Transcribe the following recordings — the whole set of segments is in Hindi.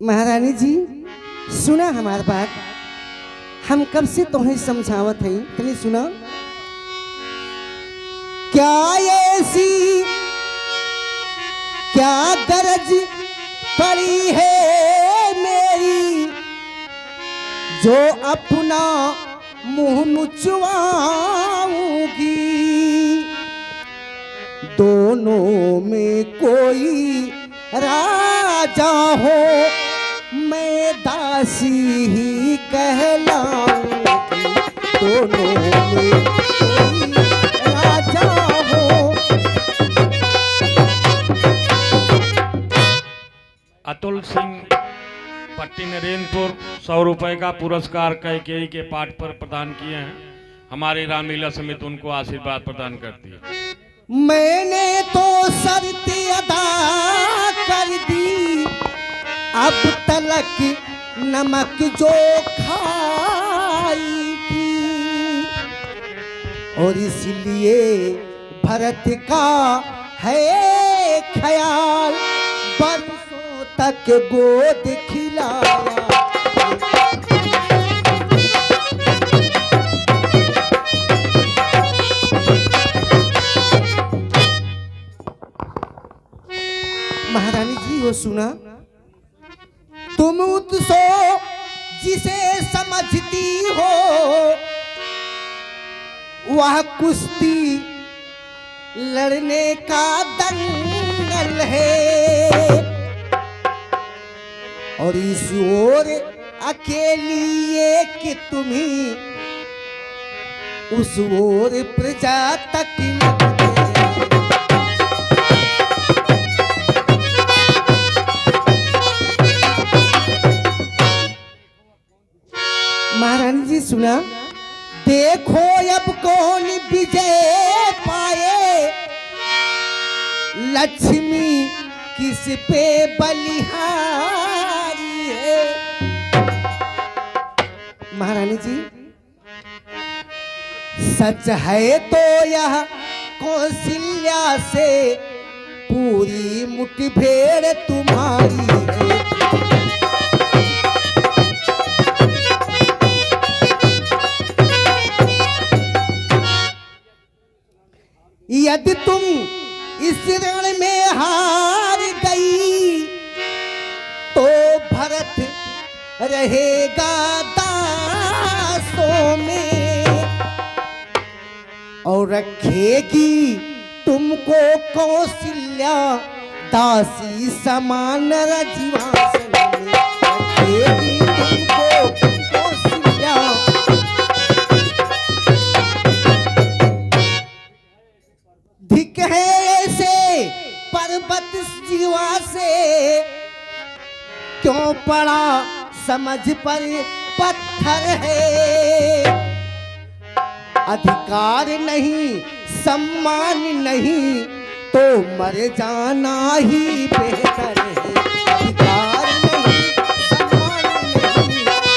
महारानी जी सुना हमार बात। हम कब से तुम्हें समझावत है, तनी सुना। क्या ऐसी क्या गरज पड़ी है मेरी जो अपना मुंह नुचवाऊंगी। दोनों में कोई राजा हो मैं दासी ही कहलाऊंगी। दोनों में कोई राजा हो। अतुल सिंह पट्टी नरेंद्रपुर 100 रुपए का पुरस्कार कैकेयी के पाठ पर प्रदान किए हैं। हमारी रामलीला समिति उनको आशीर्वाद प्रदान करती है। मैंने तो शर्त अदा कर दी, अब तलक नमक जो खाई थी। और इसलिए भरत का है ख्याल बरसों तक गोद खिलाया। महारानी जी वो सुना। तुम उत्सो जिसे समझती हो वह कुश्ती लड़ने का दंगल है। और इस ओर अकेली एक तुम्ही उस ओर प्रजा तक महारानी जी सुना। देखो अब कौन विजय पाए, लक्ष्मी किस पे बलिहारी है। महारानी जी सच है तो यह कौशल्या से पूरी मुठभेड़ तुम्हारी है। यदि तुम इस रण में हार गई तो भरत रहेगा दासों में और रखेगी तुमको कौशल्या दासी समान रजवासन में। रखेगी तुमको कौशल्या धिक है ऐसे पर्वत जीवा से क्यों पड़ा समझ पर पत्थर है। अधिकार नहीं सम्मान नहीं तो मर जाना ही बेहतर है। अधिकार नहीं सम्मान नहीं।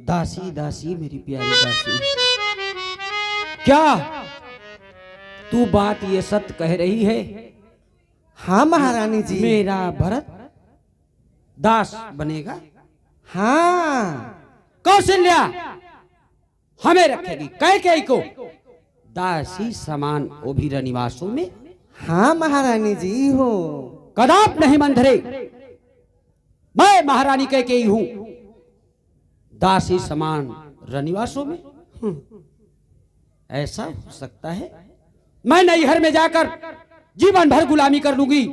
दासी दासी मेरी प्यारी दासी, क्या तू बात ये सत्य कह रही है? हाँ महारानी जी। मेरा भरत दास बनेगा? हाँ। कौशल्या हमें रखेगी कैकेयी को दासी समान वो भी रनिवासों में? हाँ महारानी जी हो। कदाप नहीं मंधरे, मैं महारानी कैकेयी हूं दासी समान रनिवासों में। ऐसा हो सकता है? मैं नैहर में जाकर जीवन भर गुलामी कर लूंगी,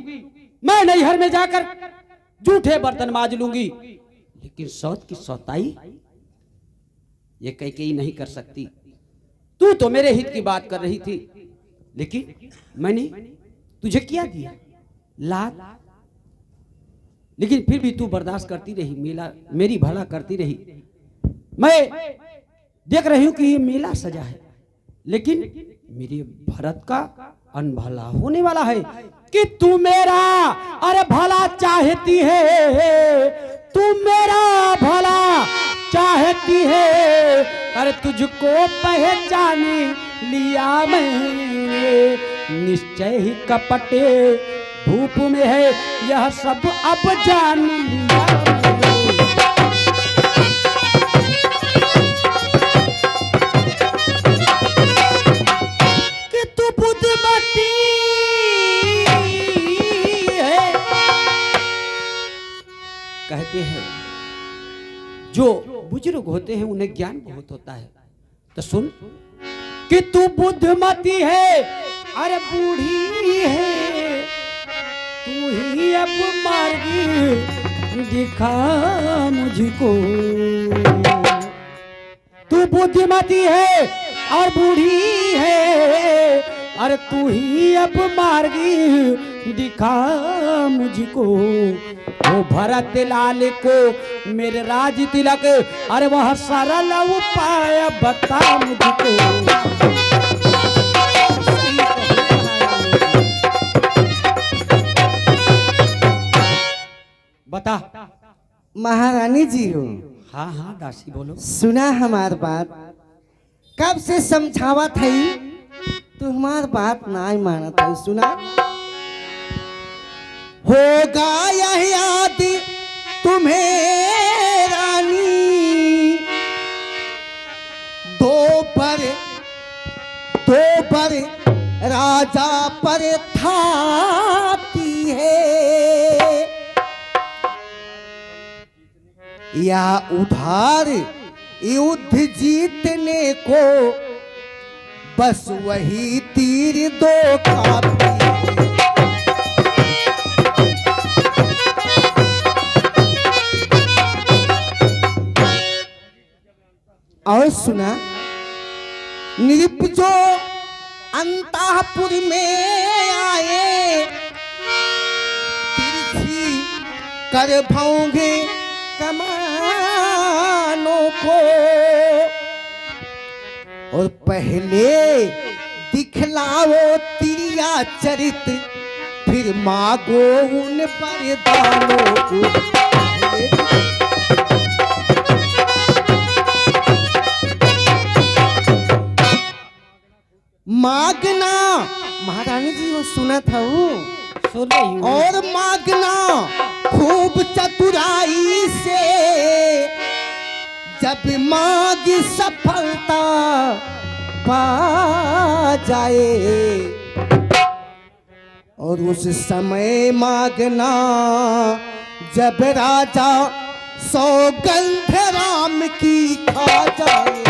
मैं नैहर में जाकर जूठे बर्तन माज लूंगी, लेकिन सौत की सौताई ये कैकेयी नहीं कर सकती। तू तो मेरे हित की बात कर रही थी, लेकिन मैंने तुझे क्या दिया? लात। लेकिन फिर भी तू बर्दाश्त करती रही, मेरी भला करती रही। मैं देख रही हूं कि ये मेला सजा है, लेकिन मेरे भरत का अनभला होने वाला है कि तू मेरा अरे भला चाहती है, तू मेरा भला चाहती है। अरे तुझको पहचान लिया मैंने, निश्चय ही कपटे धूप में है यह सब अब जान लिया कि तू बुद्धमती है। कहते हैं जो बुजुर्ग होते हैं उन्हें ज्ञान बहुत होता है। तो सुन कि तू बुद्धमती है, अरे बूढ़ी है, तू ही अब मार्ग दिखा मुझको। तू बुद्धिमती है और बूढ़ी है, अरे तू ही अब मार्ग दिखा मुझको। वो भरत लाल को मेरे राज तिलक, अरे वह सरल उपाय बता मुझको। बता। महारानी जी हो। हाँ हाँ दासी बोलो। सुना हमार बात, कब से समझावा थई तू हमार बात ना माना था। सुना होगा यह याद तुम्हें रानी, दो पर राजा पर थाती है, या उधार युद्ध जीतने को बस वही तीर दो काफी। और सुना नृप जो अंतःपुर में आए, तिरछी कर भौंगे कमानों को, और पहले दिखलाओ तिरिया चरित्र, फिर मांगो उन वरदानों को। मांगना महारानी जी वो सुना था वो सुन रही हूँ। और मांगना खूब चतुराई से, जब मांग सफलता पा जाए, और उस समय मांगना जब राजा सौगंध राम की खा जाए।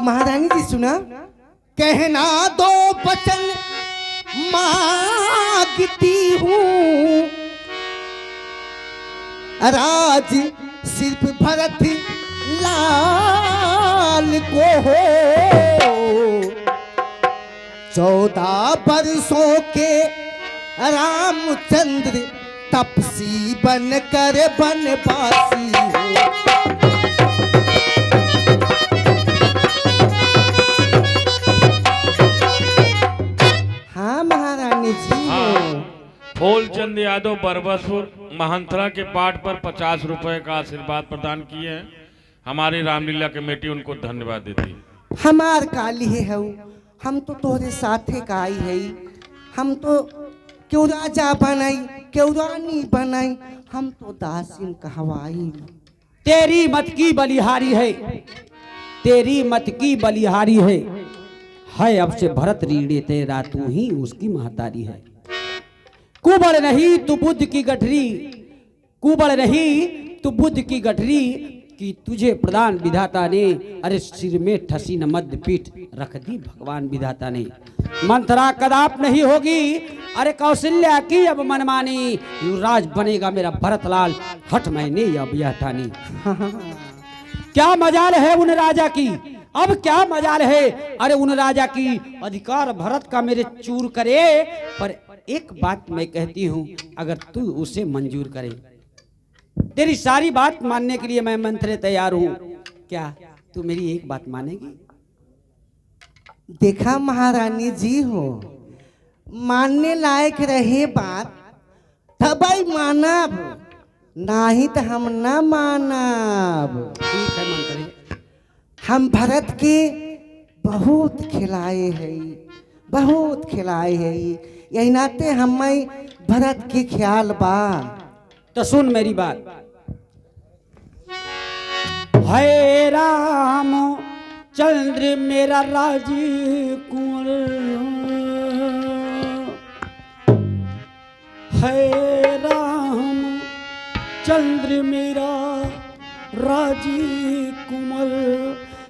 महारानी जी सुना, कहना दो वचन मांगती हूँ, राज सिर्फ भरत लाल को हो। 14 वर्षों के रामचंद्र तपसी बनकर बनवासी हो। फूलचंद यादव बरबसपुर महंथरा के पाठ पर 50 रुपए का आशीर्वाद प्रदान किए हैं। हमारी रामलीला कमेटी उनको धन्यवाद देती है। हमार काली है हम तो तोहरे साथे का आई है, हम तो क्यों राजा बनाई क्यों रानी बनाई, हम तो दासिन कहवाई। तेरी मत की बलिहारी है, तेरी मत की बलिहारी है अब से भरत रीढ़े तेरा, तू ही उसकी महतारी है। कुबड़ नहीं तू बुद्ध की गठरी, कुबड़ नहीं तू बुद्ध की गठरी, कि तुझे प्रदान विधाता ने, अरे सिर में ठसी न मध्य पीठ रख दी भगवान विधाता ने। मंथरा कदाप नहीं होगी, अरे कौशल्या की अब मनमानी, युवराज बनेगा मेरा भरतलाल, हट मैंने अब यह ठानी। क्या मजाल है उन राजा की, अब क्या मजाल है, अरे उन राजा की अधिकार भरत का मेरे चूर करे। पर एक बात मैं कहती हूँ, अगर तू उसे मंजूर करे, तेरी सारी बात मानने के लिए मैं मंथरे तैयार हूँ। क्या तू मेरी एक बात मानेगी? देखा महारानी जी हो, मानने लायक रहे बात तबई मानब, नहीं तो हम न मानब। ठीक है मंथरे, हम भरत के बहुत खिलाए हैं, बहुत खिलाए हैं। यही नाते हमें भरत के ख्याल बा। तो सुन मेरी बात। है राम चंद्र मेरा राजी कुंवर, है राम चंद्र मेरा राजी कुंवर,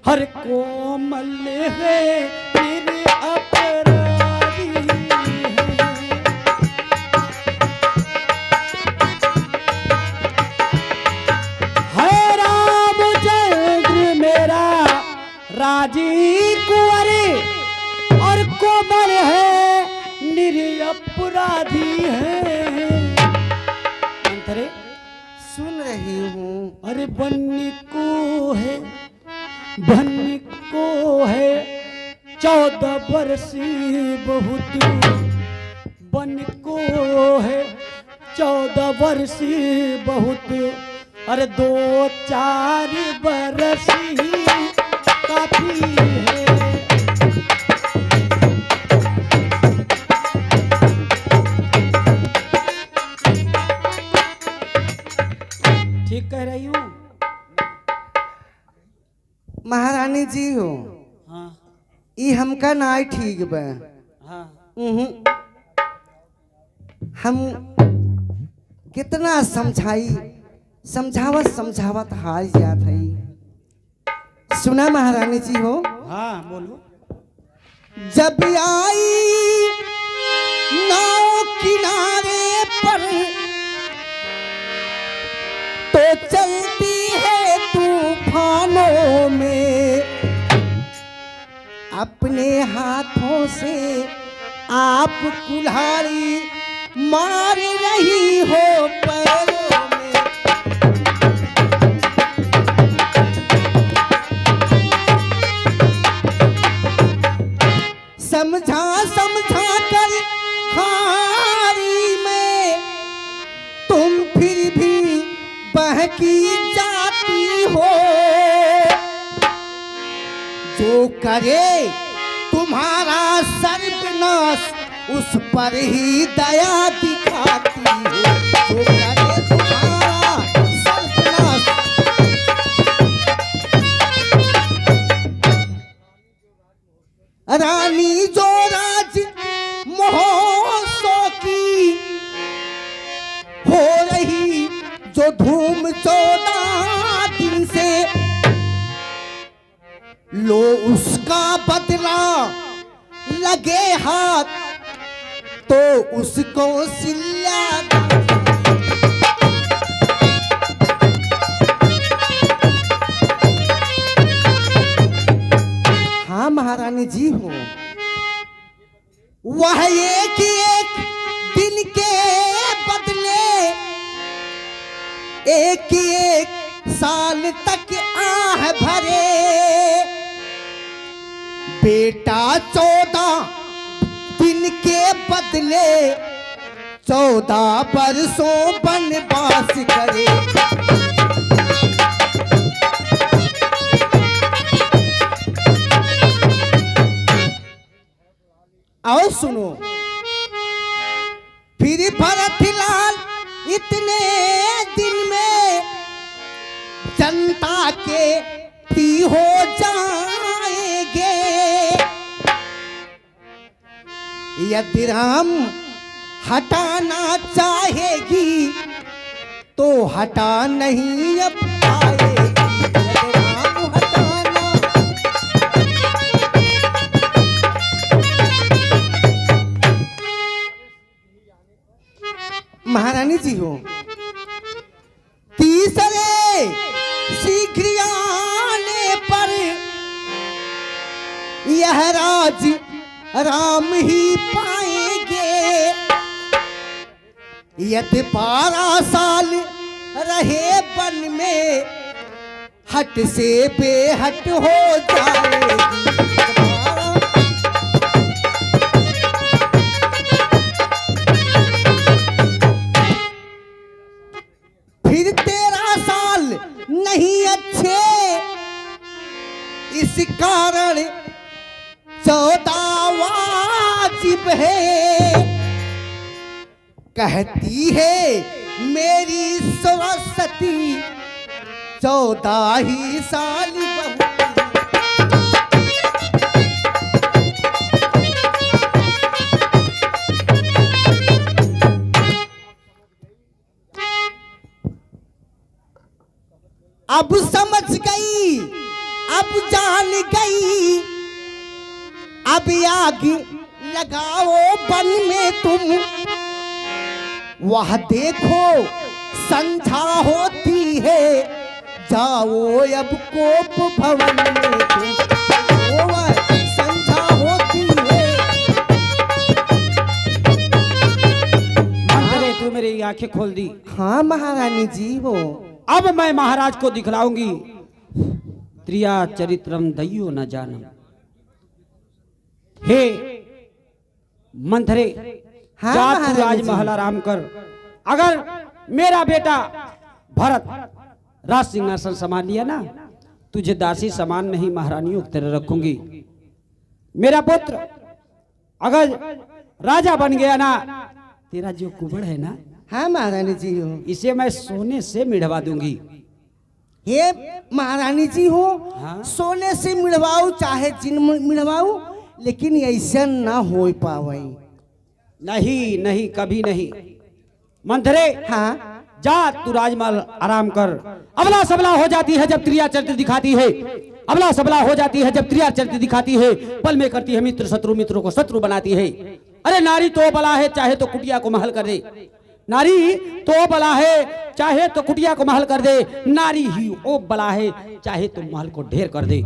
हर कोमल है मेरे अपराधी है रामचंद्र मेरा राजी कुंवर, और कोमल है निरपराधी है। अंतरे सुन रही हूँ। अरे बन को है 14 वर्ष बहुत, बन को है 14 वर्ष बहुत, अरे 2-4 बरस ही काफी है। ठीक कह रही हूँ महारानी जी हो। हाँ ये हमका ना ठीक बा। हाँ हम कितना समझावत हार जात है। सुना महारानी जी हो। हाँ बोलो। जब आई नाव किनारे पर तो चलती है तूफानों में, अपने हाथों से आप कुल्हाड़ी मार रही हो पैरों में। समझा कर हारी में तुम फिर भी बहकी जाती हो। जो करे तुम्हारा सर्वनाश उस पर ही दया दिखाती है। जो करे तुम्हारा सर्वनाश। रानी जो राज महोत्सव की हो रही जो धूम 14 दिन से, लो उसका बदला लगे हाथ तो उसको सिल्ला। हाँ महारानी जी हो। वह एक दिन के बदले एक साल तक आह भरे। बेटा 14 दिन के बदले 14 बरसों वनवास करे। आओ सुनो। फिर भरतलाल इतने दिन में जनता के प्रिय हो जाएंगे। यदि राम हटाना चाहेगी तो हटा नहीं अब पाएगी। यदि राम हटाना महारानी जी हो। तीसरे शीघ्र आने पर यह राज राम ही पाएंगे। यदि 12 साल रहे वन में हट से बेहट हो जाएगी। फिर 13 साल नहीं अच्छे इस कारण 14 वाजिब है। कहती है मेरी सरस्वती 14 ही साल बहू। अब समझ गई, अब जान गई, अब आग लगाओ बन में तुम। वह देखो संध्या होती है, जाओ अब कोप भवन में तुम। वह संध्या होती है। मंत्रे तू मेरी आंखें खोल दी। हाँ महारानी जी हो। अब मैं महाराज को दिखलाऊंगी त्रिया चरित्रम दइयो न जानम। हे मंथरे, हाँ, जा तू महारानी राजमहल जी। आराम कर। अगर मेरा बेटा भरत राज सिंहासन संभाल लिया ना, तुझे दासी समान नहीं महारानियों की तरह रखूंगी। मेरा पुत्र अगर राजा बन गया ना, तेरा जो कुबड़ है ना, हाँ महारानी जी हो। इसे मैं सोने से मिढ़वा दूंगी। हे महारानी जी हो, हाँ? सोने से मिलवाऊ चाहे जिन मिलवाऊ, लेकिन ऐसा ना हो पावे। नहीं नहीं, कभी नहीं। मंथरे, हाँ जा तू राजमहल आराम कर। अबला सबला हो जाती है जब त्रिया चरित्र दिखाती है। अबला सबला हो जाती है जब त्रिया चरित्र दिखाती है। पल में करती है मित्र शत्रु, मित्रों को शत्रु बनाती है। अरे नारी तो बला है, चाहे तो कुटिया को महल कर दे। नारी तो बला है, चाहे तो कुटिया को महल कर दे। नारी ही ओ बला है, चाहे तो महल को ढेर कर दे।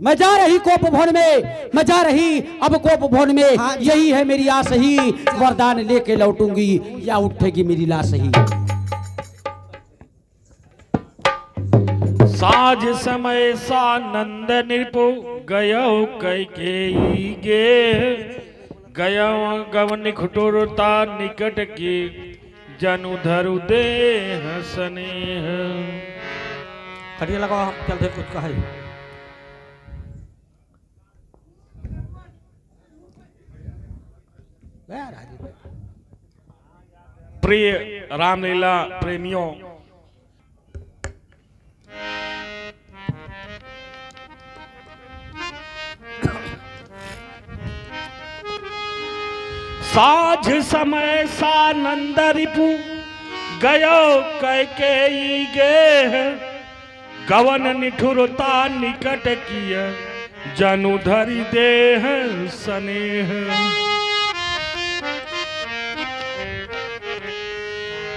मैं जा रही कोप भवन में, मैं जा रही अब कोप भवन में। हाँ, यही है मेरी आस ही, वरदान लेके लौटूंगी या उठेगी मेरी लाश ही। साज समय सानंद निरपु गयो कैकेयी गे। गयो गवन खुटुरता निकट की जनु धरु देह स्नेह। खड़िया लगाओ, हम चलते कुछ कहे। प्रिय रामलीला प्रेमियों, साझ समय सानंद रिपु गयो कैकेयी गे। गवन निठुरता निकट किय जनु धरि देह स्नेह।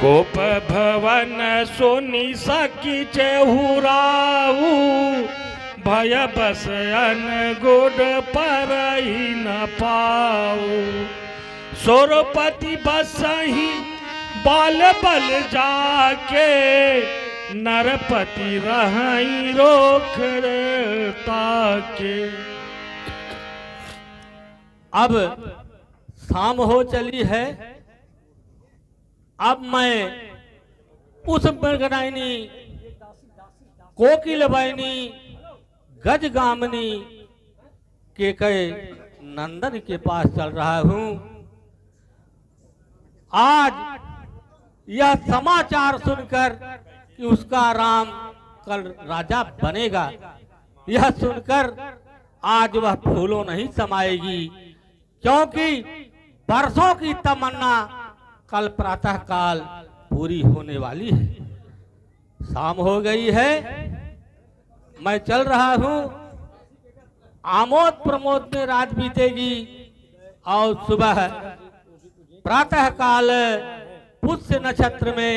कोप भवन सोनी सकी चहुराऊ। भय बस अन गुड पर ही न पाऊ। सोरपति बसही बाल बल जाके। नरपति रही रोक ताके। अब शाम हो चली है। अब मैं उस मृगनायनी, कोकिल वाहिनी, गजगामिनी के कई नंदन के पास चल रहा हूं। आज यह समाचार सुनकर कि उसका राम कल राजा बनेगा, यह सुनकर आज वह फूलों नहीं समाएगी, क्योंकि बरसों की तमन्ना कल प्रातः काल पूरी होने वाली है। शाम हो गई है, मैं चल रहा हूं। आमोद प्रमोद में रात बीतेगी और सुबह प्रातः काल पुष्य नक्षत्र में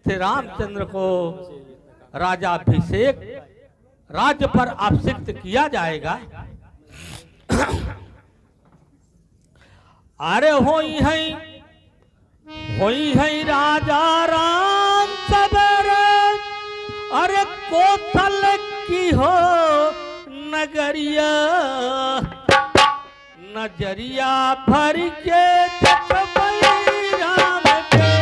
श्री रामचंद्र को राजाभिषेक राज्य पर अभिषिक्त किया जाएगा। अरे होई है राजा राम सवेरे। अरे कोथल की हो नगरिया, नजरिया भर के देखबई राम के।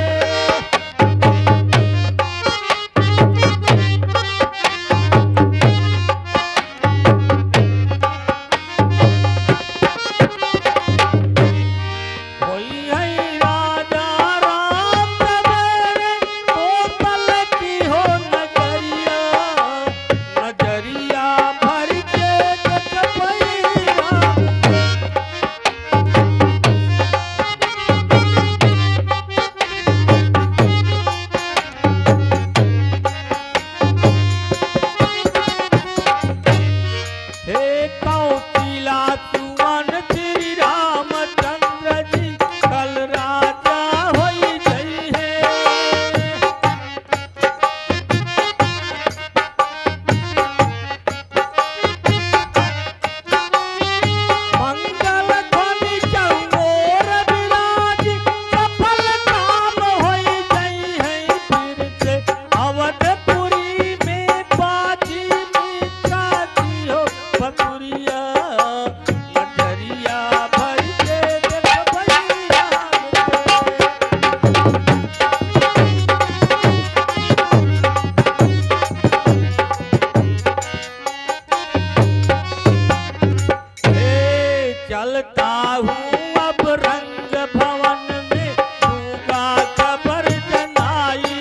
चलता हूँ अब रंग भवन में, दूंगा खबर जनाई।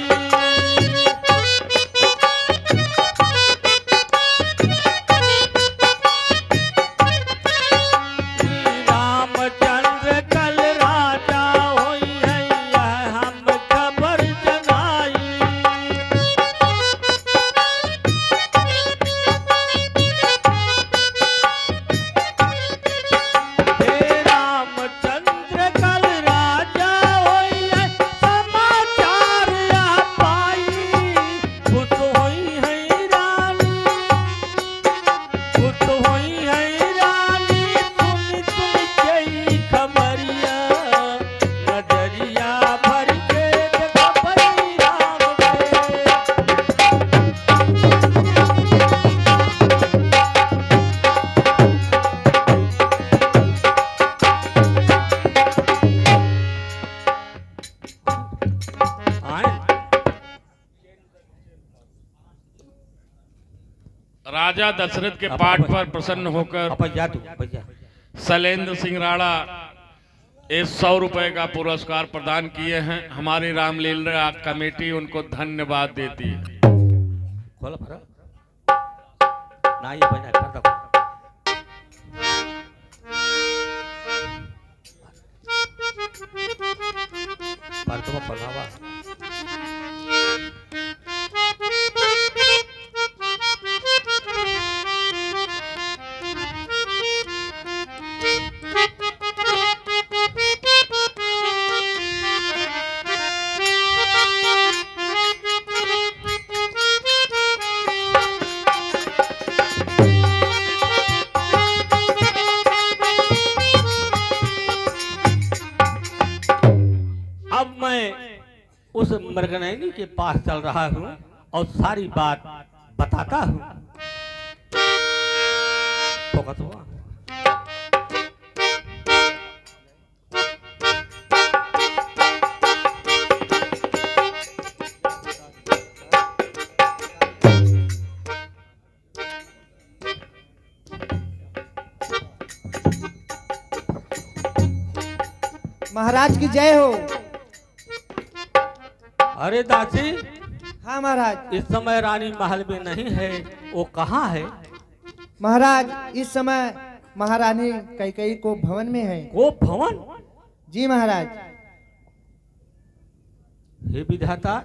रामचंद्र कल राजा होई है, यह हम खबर जनाई। हे रामचंद्र कल राजा होई है, समाचार यह पाई। खुद होई है रानी, खुद होई है रानी, सुन सुन के खबरिया, नजरिया भर के खबरी राम के। आए राजा दशरथ के पाठ पर प्रसन्न होकर भैया तू भैया शैलेंद्र सिंह राणा इस 100 रुपए का पुरस्कार प्रदान किए हैं। हमारी रामलीला कमेटी उनको धन्यवाद देती है। खोल भरा ना ये भैया कर दो। पर तो पढ़ावा अब मैं उस मृगनयनी के पास चल रहा हूँ और सारी बात बताता हूँ। फोकस हुआ। महाराज की जय हो। अरे दासी, हाँ महाराज। इस समय रानी महल में नहीं है, वो कहाँ है? महाराज इस समय महारानी कैकेयी को भवन में है। वो भवन? जी महाराज। हे विधाता,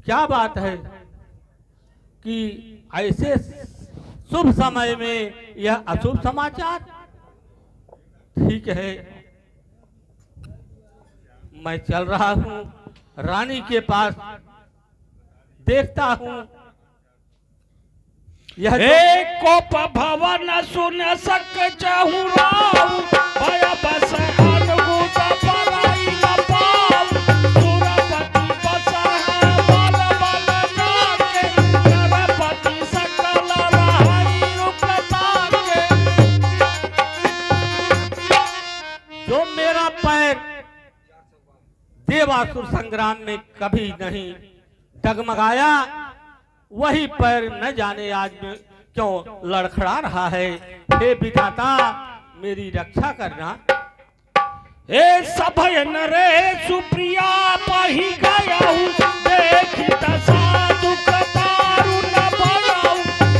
क्या बात है कि ऐसे शुभ समय में यह अशुभ समाचार? ठीक है, मैं चल रहा हूँ रानी के पास, देखता हूँ यह एक कोप भवन सुन सक चाहूं राव, भय बस अनुगुत पराई न पाव। सुरपति बस है बल बल जाके, नरपति सकल रहाई रुकता के। जो मेरा पैर देवासुर संग्राम में कभी नहीं डगमगाया, वही पैर न जाने आज में क्यों लड़खड़ा रहा है। हे विधाता, मेरी रक्षा करना। हे सभय नरे सुप्रिया पाही गया हूँ, देखी दशा दुख दारुण भयाऊ।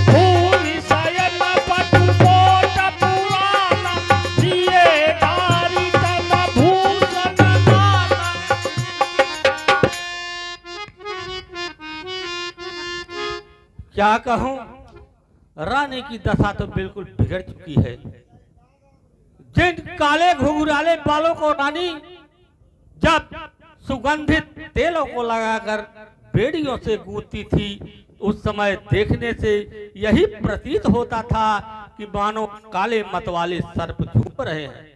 भूमि शयन पटु कोट पुराना, जिये दारी तन भूषण नाना। क्या कहूं, रानी की दशा तो बिल्कुल बिगड़ चुकी है। जिन काले घुंघराले बालों को रानी जब सुगंधित तेलों को लगाकर बेड़ियों से गूंथती थी, उस समय देखने से यही प्रतीत होता था कि मानो काले मतवाले सर्प झूम रहे हैं।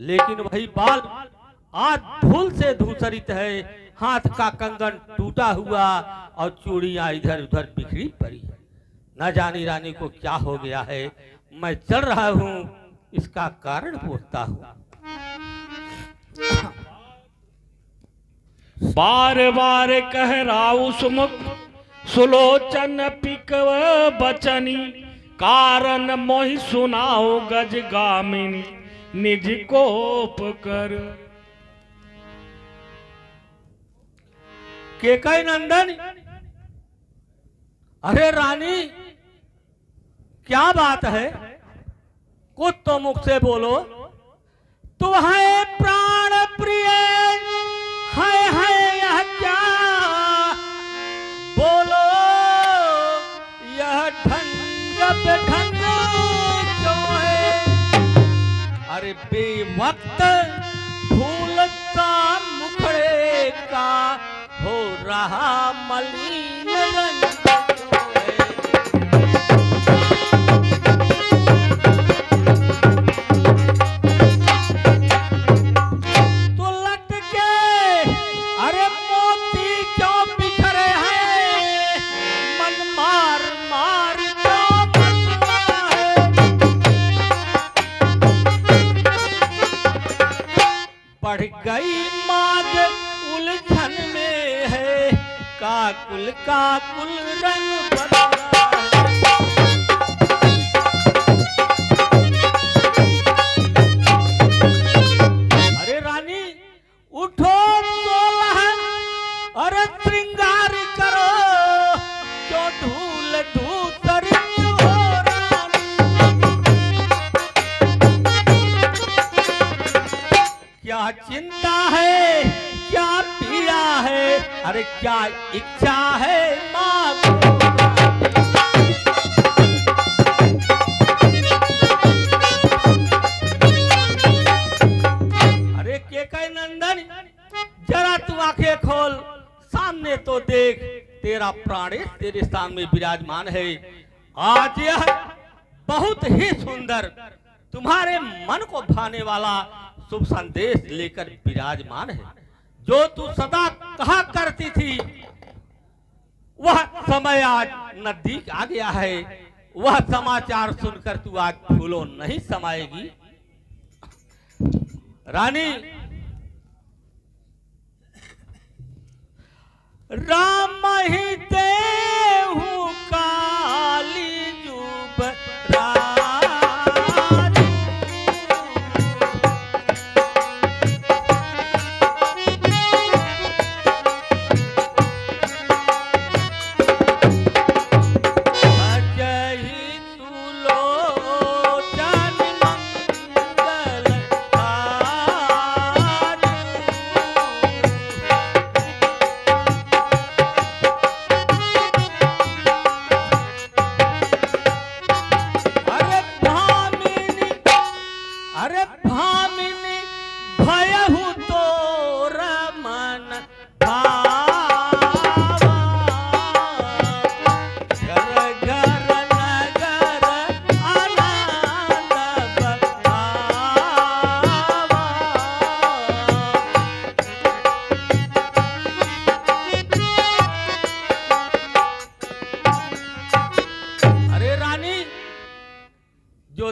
लेकिन वही बाल आज धूल से धूसरित है, हाथ का कंगन टूटा हुआ और चूड़ियां इधर उधर बिखरी पड़ी है। न जानी रानी को क्या हो गया है। मैं चल रहा हूँ, इसका कारण पूछता हूँ। बार बार कह राउ सुमुख, सुलोचन पिकव बचनी। कारण मोहि सुनाओ गज गामिनी निज कोप कर। केकई नंदन, अरे रानी क्या बात है, कुछ तो मुख से बोलो। तू है प्राण प्रिय, है यह क्या बोलो, यह ढंग पे ढंग क्यों है। अरे बेवक्त फूलता मुखड़े का हो रहा मलिन रंग क्यों है। तो लटके अरे मोती क्यों बिखरे हैं, मन मार मार क्यों मचला है। बढ़ गई माग उलझन में है, काकुल काकुल रंग बदला है। अरे रानी उठो सोलहन, अरे श्रृंगार करो, क्यों धूल धूसर हो रानी। क्या चिंता है, क्या पीड़ा है, अरे क्या इच्छा है माँ को। अरे केकई नंदन, जरा तू आंखें खोल, सामने तो देख, तेरा प्राणेश तेरे सामने विराजमान है। आज यह बहुत ही सुंदर, तुम्हारे मन को भाने वाला शुभ संदेश लेकर विराजमान है। जो तू सदा कहा करती थी, वह समय आज नजदीक आ गया है। वह समाचार सुनकर तू आज फूलों नहीं समाएगी। रानी राम ही देहु काली जुब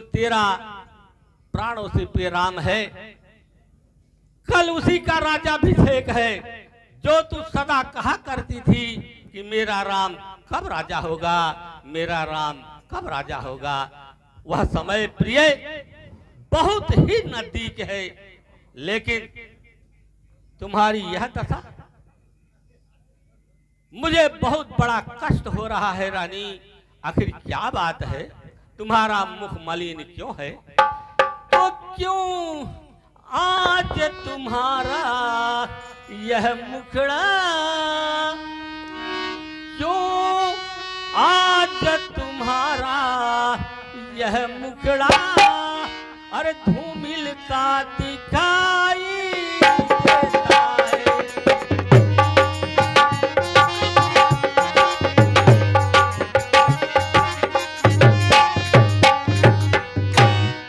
तेरा प्राणों से प्रिय राम है, कल उसी का राज्याभिषेक है। जो तू सदा कहा करती थी कि मेरा राम कब राजा होगा, मेरा राम कब राजा होगा, वह समय प्रिय बहुत ही नजदीक है। लेकिन तुम्हारी यह दशा, मुझे बहुत बड़ा कष्ट हो रहा है रानी। आखिर क्या बात है, तुम्हारा मुख मलिन क्यों है? तो क्यों आज तुम्हारा यह मुखड़ा, क्यों आज तुम्हारा यह मुखड़ा, अरे धूमिलता दिखाई देता है।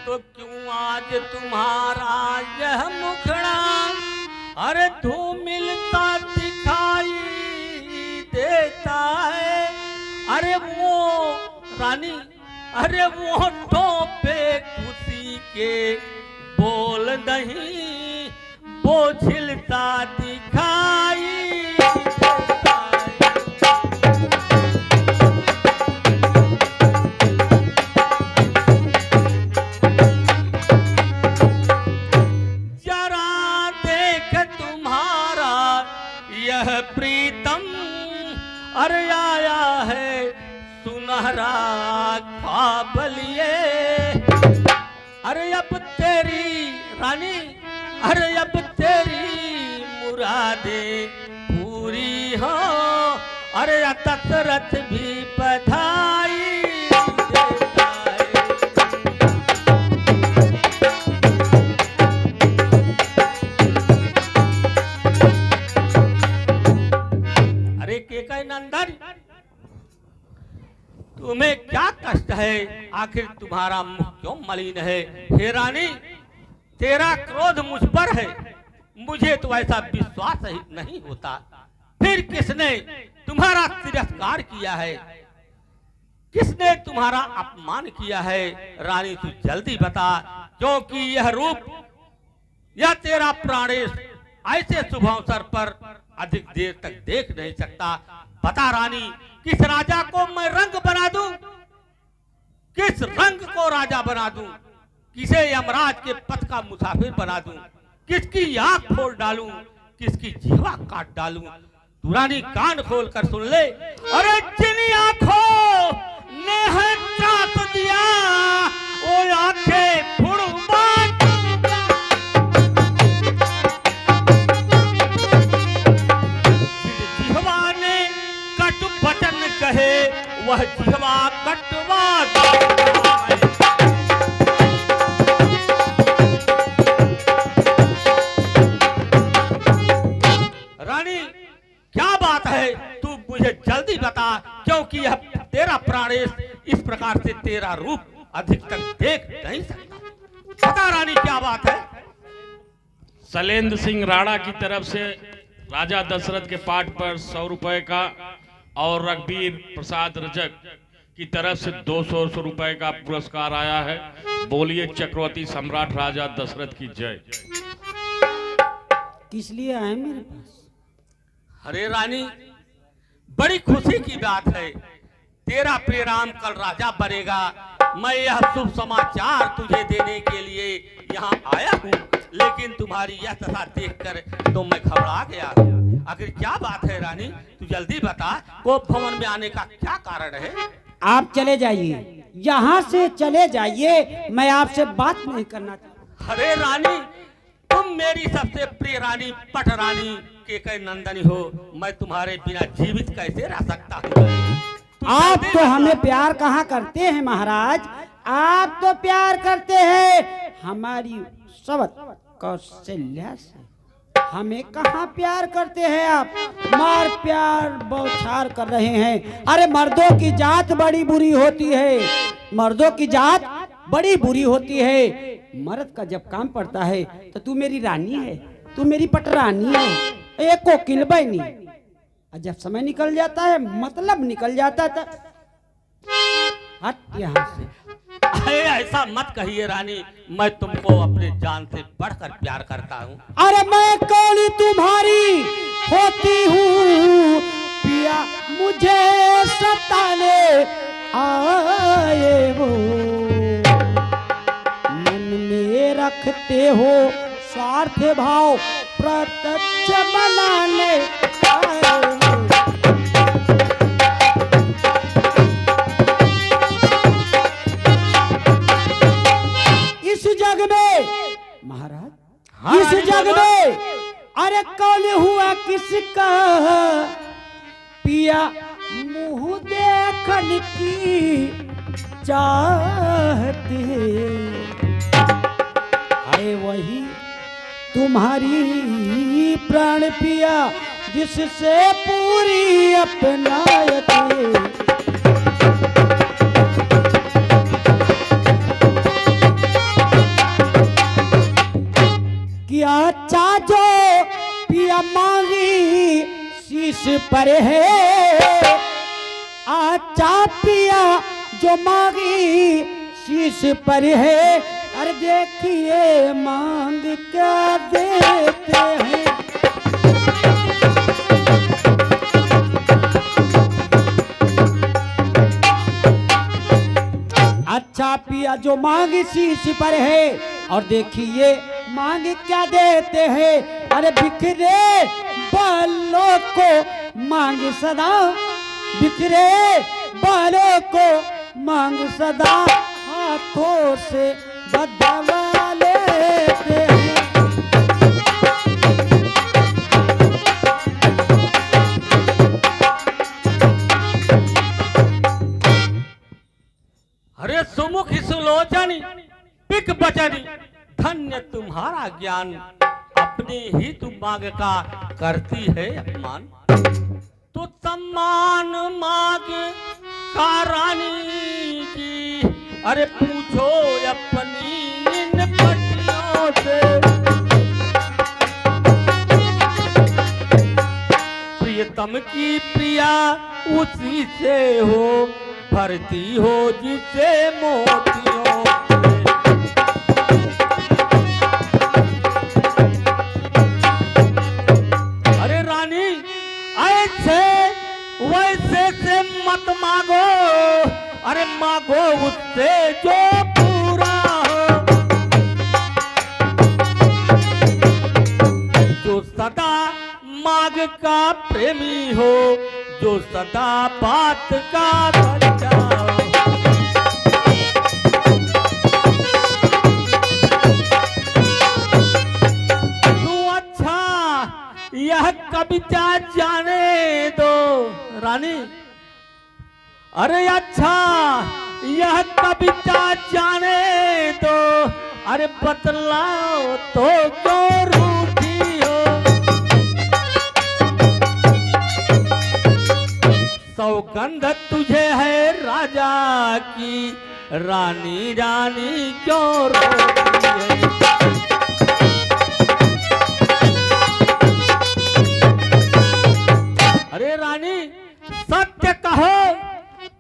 तो क्यों आज तुम्हारा यह मुखड़ा, अरे धूमिलता दिखाई देता है। अरे वो रानी, अरे वो टोपे खुशी के बोल नहीं, वो झिलता दिखाई देता है। ख्वाब लिए। अरे अब तेरी रानी, अरे अब तेरी मुरादें पूरी हो, अरे दशरथ भी बधाई देता है। अरे केकई नंदन, तुम्हें क्या कष्ट है? आखिर तुम्हारा मुख क्यों मलिन है? हे रानी, तेरा क्रोध मुझ पर है, मुझे तो ऐसा विश्वास ही नहीं होता। फिर किसने तुम्हारा तिरस्कार किया है? किसने तुम्हारा अपमान किया है? रानी तू जल्दी बता, क्योंकि यह रूप, यह तेरा प्राणेश ऐसे शुभ अवसर पर अधिक देर तक देख नहीं सकता। बता रानी, किस राजा को मैं रंग बना दूं? किस रंग को राजा बना दूं? किसे यमराज के पथ का मुसाफिर बना दूं? किसकी आंख फोड़ डालूं? किसकी जीवा काट डालूं? तू रानी कान खोल कर सुन ले। अरे जिन आंखों ने है त्रास दिया, वो आंखें फुड़वान। जिहवा ने कटु वचन कहे, वह जिहवा कटवा रानी, क्या बात है? तू मुझे जल्दी बता, क्योंकि यह तेरा प्राणेश इस प्रकार से तेरा रूप अधिक तक देख नहीं सकता। बता रानी, क्या बात है? शैलेंद्र सिंह राणा की तरफ से राजा दशरथ के पाठ पर 100 रुपए का और रघुवीर प्रसाद रजक की तरफ से 200 रुपए का पुरस्कार आया है। बोलिए चक्रवर्ती सम्राट राजा दशरथ की जय। किस लिए आए मेरे पास? अरे रानी, बड़ी खुशी की बात है, तेरा प्रियराम कल राजा बनेगा। मैं यह शुभ समाचार तुझे देने के लिए यहाँ आया हूँ, लेकिन तुम्हारी यह दशा देखकर तो मैं घबरा गया। आखिर क्या बात है रानी? तू जल्दी बता, कोप भवन में आने का क्या कारण है? आप चले जाइए, यहाँ से चले जाइए, मैं आपसे बात नहीं करना चाहता। अरे रानी, तुम मेरी सबसे प्रिय रानी पट रानी केकई नंदनी हो, मैं तुम्हारे बिना जीवित कैसे रह सकता हूँ? आप तो हमें प्यार कहाँ करते हैं महाराज, आप तो प्यार करते हैं हमारी सवत कौशल्या से, हमें कहाँ प्यार करते हैं आप? मार प्यार बौछार कर रहे हैं। अरे मर्दों की जात बड़ी बुरी होती है, मर्दों की जात बड़ी बुरी होती है। मर्द का जब काम पड़ता है तो तू मेरी रानी है, तू मेरी पटरानी है, एक कोकिल बनी। और जब समय निकल जाता है, मतलब निकल जाता था, हट यहाँ से। अरे ऐसा मत कहिए रानी, मैं तुमको अपने जान से बढ़कर प्यार करता हूँ। अरे मैं कौन तुम्हारी होती हूँ, पिया मुझे सताने आए हो, मन में रखते हो स्वार्थ भाव, प्रत्यक्ष बनाने आए हो। इस जग में महाराज, इस जग में अरे कौन हुआ किसका पिया मुंह देखन की चाहते, अरे वही तुम्हारी प्राण पिया जिससे पूरी अपनायते। अच्छा जो पिया मांगी शीश पर है, अच्छा पिया जो मांगी शीश पर है, अरे देखिए मांग क्या देते हैं। अच्छा पिया जो मांग शीश पर है, और देखिए मांग क्या देते हैं। अरे बिखरे बालों को मांग सदा, बिखरे बालों को मांग सदा हाथों से बदवा लेते हैं। अरे सुमुख सुलोचन पिक बचन धन्य तुम्हारा ज्ञान, अपने ही तुम मांग का करती है अपमान। तो सम्मान मांग का रानी की, अरे पूछो अपनी इन पटियों से। प्रियतम की प्रिया उसी से हो, भरती हो जिसे मोतियों से। अरे रानी ऐसे वैसे से मत मांगो, अरे मांगो उससे जो पूरा हो, जो सदा मांग का प्रेमी हो, जो सदा बात का सच्चा हो। तू अच्छा यह कविता जाने दो रानी, अरे अच्छा यह कविता जाने दो, अरे बतलाओ तो क्यों रूठी हो। सौगंध तुझे है राजा की, रानी रानी क्यों रोती है। अरे रानी सत्य कहो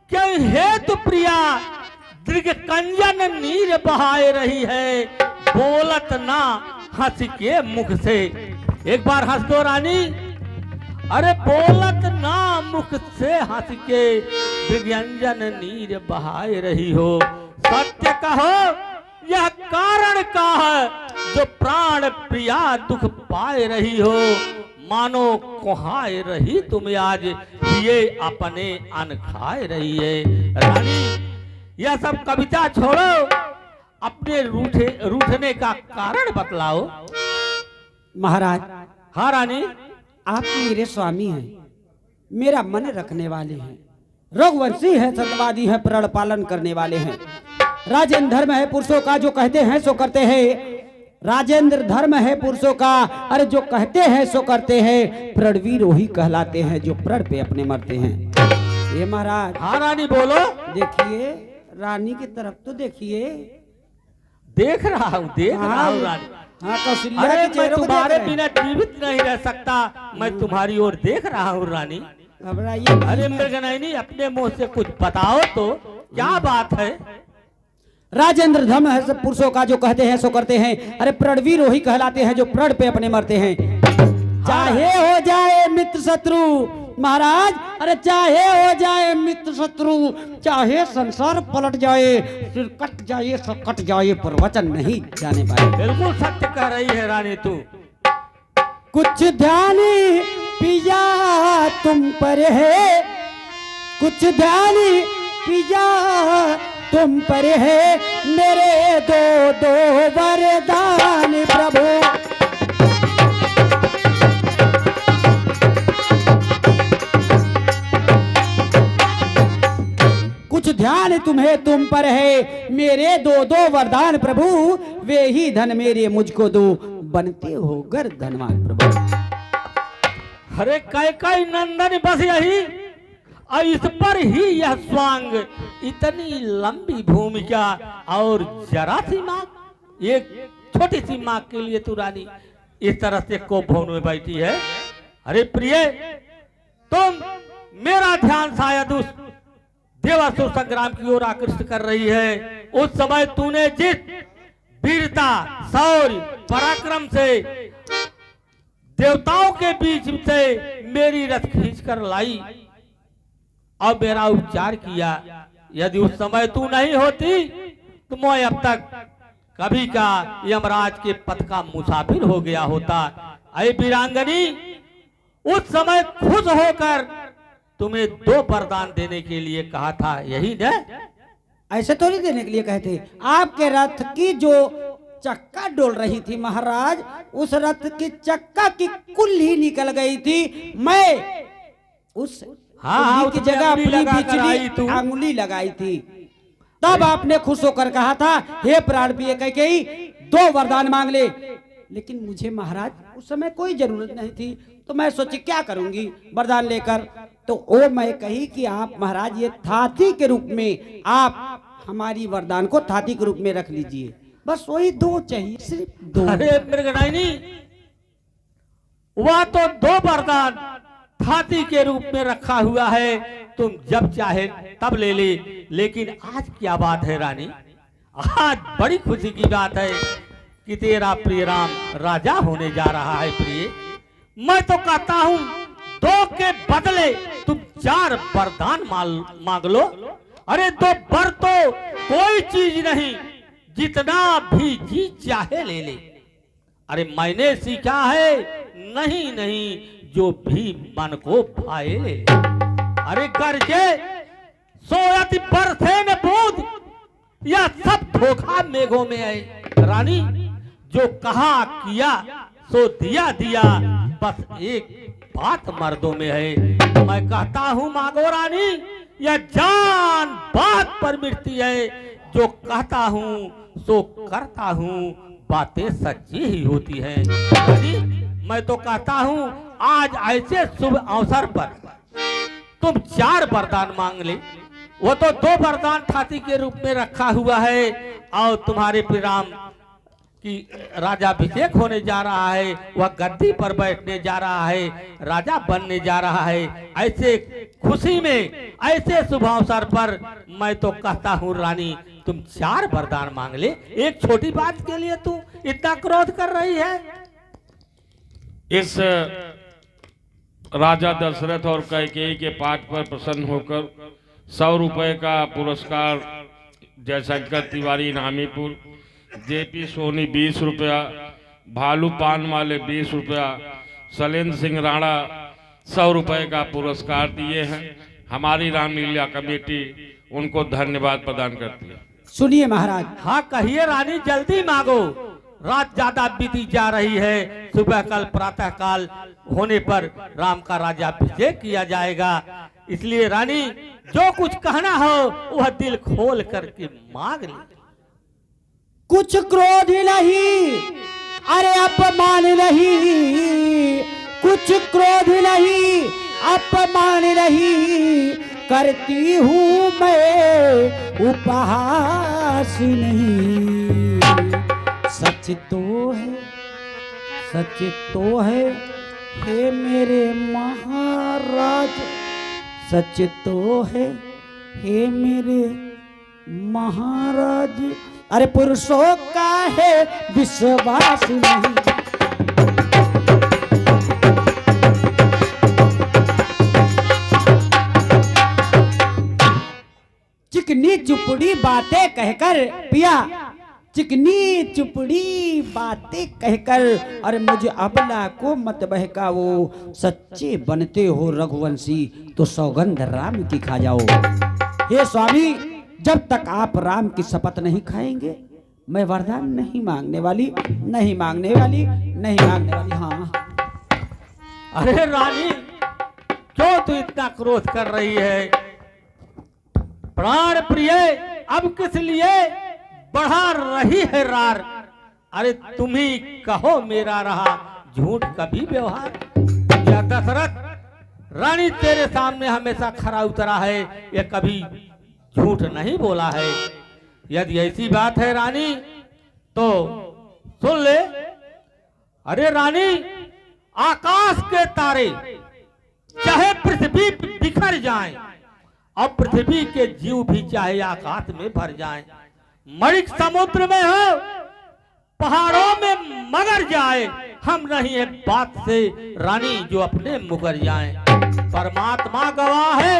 क्यों हेतु प्रिया, दृग कंजन नीर बहाए रही है, बोलत ना हंस के मुख से। एक बार हंस दो रानी, अरे बोलत ना मुख से हंस के, दिव्यंजन नीर बहाए रही हो। सत्य कहो यह कारण का है, जो प्राण प्रिया दुख पाए रही हो। मानो कुहाए रही तुम आज, ये अपने अन खाए रही है। रानी यह सब कविता छोड़ो, अपने रूठने का कारण बतलाओ। महाराज, हाँ रानी, आप मेरे स्वामी हैं, मेरा मन रखने वाले हैं, रघुवंशी है, सत्यवादी है, प्रण पालन करने वाले हैं। राजेंद्र धर्म है पुरुषों का, जो कहते हैं सो करते हैं। राजेंद्र धर्म है पुरुषों का, अरे जो कहते हैं सो करते हैं। प्रणवीर वही कहलाते हैं जो प्रण पे अपने मरते हैं। ये महाराज, हाँ रानी बोलो। देखिए रानी की तरफ तो देखिए। देख रहा हूँ रानी। हाँ, कौशल्या अरे के मैं चेहरों को तुम्हारे देख रहे हैं। बिना जीवित नहीं रह सकता, मैं तुम्हारी ओर देख रहा हूँ रानी। घबराइए नहीं अरे मैं। मृगनयनी, अपने मुंह से कुछ बताओ तो, क्या बात है। राजेंद्र धर्म है सब पुरुषों का, जो कहते हैं सो करते हैं। अरे प्रणवीर वही कहलाते हैं जो प्रण पे अपने मरते हैं। चाहे हो जाए मित्र शत्रु महाराज, अरे चाहे हो जाए मित्र शत्रु, चाहे संसार पलट जाए, सिर कट जाए सब कट जाए, पर वचन नहीं जाने पाए। बिल्कुल सत्य कह रही है रानी तू। कुछ ध्यान पिया तुम पर है, कुछ ध्यान पिया तुम पर है, मेरे दो दो वरदान प्रभु। कुछ ध्यान तुम्हें तुम पर है, मेरे दो दो वरदान प्रभु। वे ही धन मेरे मुझको दो, बनते हो गर धनवान प्रभु। अरे कई नंदन बस यही, और इस पर ही यह स्वांग, इतनी लंबी भूमिका और जरा सी माँ, एक छोटी सी माँ के लिए तू रानी इस तरह से को भवन में बैठी है। अरे प्रिय, तुम मेरा ध्यान शायद उस देवासुर संग्राम की ओर आकृष्ट कर रही है। उस समय तूने जिस वीरता, शौर्य, पराक्रम से देवताओं के बीच से मेरी रथ खींच कर लाई और मेरा उपचार किया, यदि उस समय तू नहीं होती तो मैं अब तक कभी का यमराज के पथ का मुसाफिर हो गया होता। अरे वीरांगनी, उस समय खुश होकर तुम्हें दो वरदान देने के लिए कहा था, यही न? ऐसे तो नहीं देने के लिए कहे थे। आपके रथ की जो चक्का डोल रही थी महाराज, उस रथ की चक्का की कुल्ली निकल गई थी। मैं उस हाँ, कुल्ली की उसमें जगह अंगुली अपनी लगाकर आई बिचली तू। अंगुली लगाई थी। तब आपने खुश होकर कहा था, हे प्राण प्रिय कैकेयी, 2 वरदान मांग ले। लेकिन मुझे महाराज उस समय कोई जरूरत नहीं थी, तो मैं सोची क्या करूंगी वरदान लेकर। तो ओ मैं कही कि आप महाराज ये थाती के रूप में आप हमारी वरदान को थाती के रूप में रख लीजिए। बस वही 2 चाहिए, सिर्फ 2। अरे मृगनयनी, वह तो 2 वरदान थाती के रूप में रखा हुआ है, तुम जब चाहे तब ले ले। लेकिन आज क्या बात है रानी, आज बड़ी खुशी की बात है कि तेरा प्रिय राम राजा होने जा रहा है। प्रिय, मैं तो कहता हूँ 2 के बदले तुम 4 वरदान मांग लो। अरे 2 वर तो कोई चीज नहीं, जितना भी जी चाहे ले ले। अरे मैंने सीखा है, नहीं नहीं जो भी मन को भाए ले ले। अरे गरजे सोयत बरसे न बूंद, यह सब धोखा मेघों में है। रानी, जो कहा किया सो दिया दिया, बस एक बात मर्दों में है। मैं कहता हूँ मांगो रानी, यह जान बात पर मिटती है। जो कहता हूँ सो करता हूँ, बातें सच्ची ही होती हैं। रानी, मैं तो कहता हूँ आज ऐसे शुभ अवसर पर तुम 4 वरदान मांग ले। वो तो 2 वरदान थाती के रूप में रखा हुआ है, और तुम्हारे प्रिय राम कि राजाभिषेक होने जा रहा है, वह गद्दी पर बैठने जा रहा है, राजा बनने जा रहा है। ऐसे खुशी में, ऐसे शुभ अवसर पर मैं तो कहता हूँ रानी, तुम 4 वरदान मांग ले। एक छोटी बात के लिए तू इतना क्रोध कर रही है। इस राजा दशरथ और कैकेयी के पाठ पर प्रसन्न होकर 100 रुपए का पुरस्कार जयशंकर तिवारी नामीपुर, जेपी सोनी 20 रुपया, भालू पान वाले 20 रुपया, शैलेंद्र सिंह राणा 100 रुपए का पुरस्कार दिए हैं। हमारी रामलीला कमेटी उनको धन्यवाद प्रदान करती है। सुनिए महाराज। हाँ कहिए रानी, जल्दी मांगो, रात ज्यादा बीती जा रही है। सुबह कल प्रातः काल होने पर राम का राज्याभिषेक किया जाएगा। इसलिए रानी, जो कुछ कहना हो वह दिल खोल करके मांग ले। कुछ क्रोध नहीं, अरे अपमान नहीं, कुछ क्रोध नहीं, अपमान नहीं, करती हूँ मैं उपहास नहीं। सच तो है, सच तो है, हे मेरे महाराज, सच तो है, हे मेरे महाराज। अरे पुरुषों का है विश्वास नहीं। चिकनी चुपड़ी बातें कहकर पिया, चिकनी चुपड़ी बातें कहकर, अरे मुझे अबला को मत बहकाओ। सच्चे बनते हो रघुवंशी तो सौगंध राम की खा जाओ। हे स्वामी, जब तक आप राम की शपथ नहीं खाएंगे मैं वरदान नहीं मांगने वाली, नहीं मांगने वाली, नहीं मांगने वाली। हाँ अरे रानी, क्यों तू इतना क्रोध कर रही है? प्राण प्रिय, अब किस लिए बढ़ा रही है रार? अरे तुम ही कहो मेरा रहा झूठ कभी व्यवहार। या दशरथ, रानी तेरे सामने हमेशा खरा उतरा है, ये कभी झूठ नहीं बोला है। यदि ऐसी बात है रानी तो सुन ले। अरे रानी, आकाश के तारे चाहे पृथ्वी बिखर जाएं और पृथ्वी के जीव भी चाहे आकाश में भर जाएं, मणिक समुद्र में हो, पहाड़ों में मगर जाए, हम नहीं है बात से रानी जो अपने मुकर जाएं। परमात्मा गवाह है,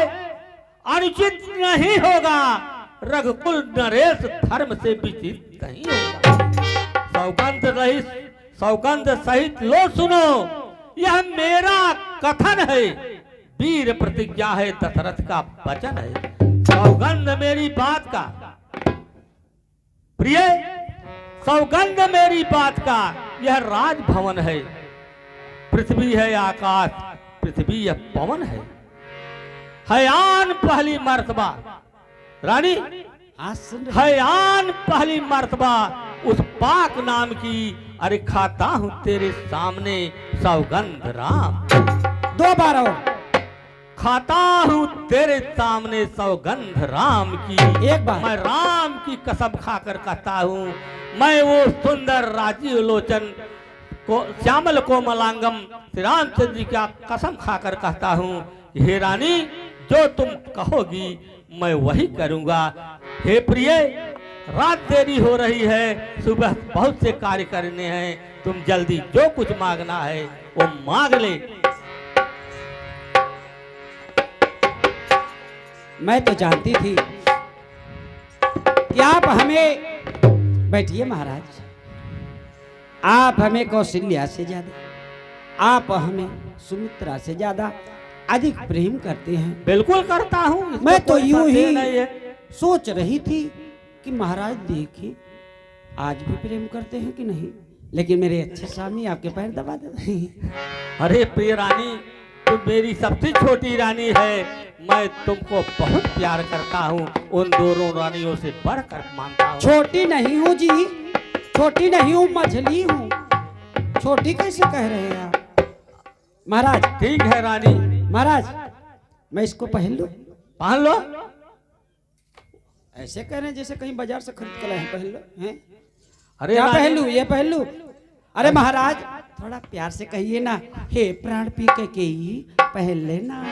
अनुचित नहीं होगा, रघुकुल नरेश धर्म से विचित नहीं होगा। सौगंध सहित लो सुनो, यह मेरा कथन है, वीर प्रतिज्ञा है, दशरथ का वचन है। सौगंध मेरी बात का, प्रिय, सौगंध मेरी बात का, यह राजभवन है। पृथ्वी है आकाश, पृथ्वी यह पवन है आन पहली मर्तबा। रानी, हाँ सुन रही। है आन पहली मर्तबा उस पाक नाम की। अरे खाता हूं तेरे सामने सौगंध राम। 2 बार और। खाता हूं तेरे सामने सौगंध राम की। एक बार। मैं राम की कसम खाकर कहता हूं, मैं वो सुंदर राजीव लोचन को श्यामल कोमलांगम श्री रामचंद्र जी का कसम खाकर कहता हूं, हे रानी जो तुम कहोगी मैं वही करूंगा। हे प्रिय, रात देरी हो रही है, सुबह बहुत से कार्य करने हैं, तुम जल्दी जो कुछ मांगना है वो मांग ले। मैं तो जानती थी कि आप हमें, बैठिए महाराज, आप हमें कौशल्या से ज्यादा, आप हमें सुमित्रा से ज्यादा अधिक प्रेम करते हैं। बिल्कुल करता हूँ। मैं तो कोई यूं संदेह ही नहीं है। सोच रही थी कि महाराज देखिए आज भी प्रेम करते हैं कि नहीं, लेकिन मेरे अच्छे स्वामी आपके पैर दबा दे। अरे प्रिय रानी, तुम मेरी सबसे छोटी रानी है, मैं तुमको बहुत प्यार करता हूँ, उन दोनों रानियों से बढ़कर मानता हूँ। छोटी नहीं हूँ जी, छोटी नहीं हूँ, मझली हूँ। छोटी कैसे कह रहे हैं आप महाराज? ठीक है रानी। महाराज मैं इसको पहन लूं? पहन लो। ऐसे कह रहे हैं जैसे कहीं बाजार से खरीद कर लाए हैं। पहन लो हैं? अरे क्या रानी, पहन लूं? ये पहन लूं? अरे महाराज थोड़ा प्यार से कहिए ना, हे प्राण पी के ही पहन लेना।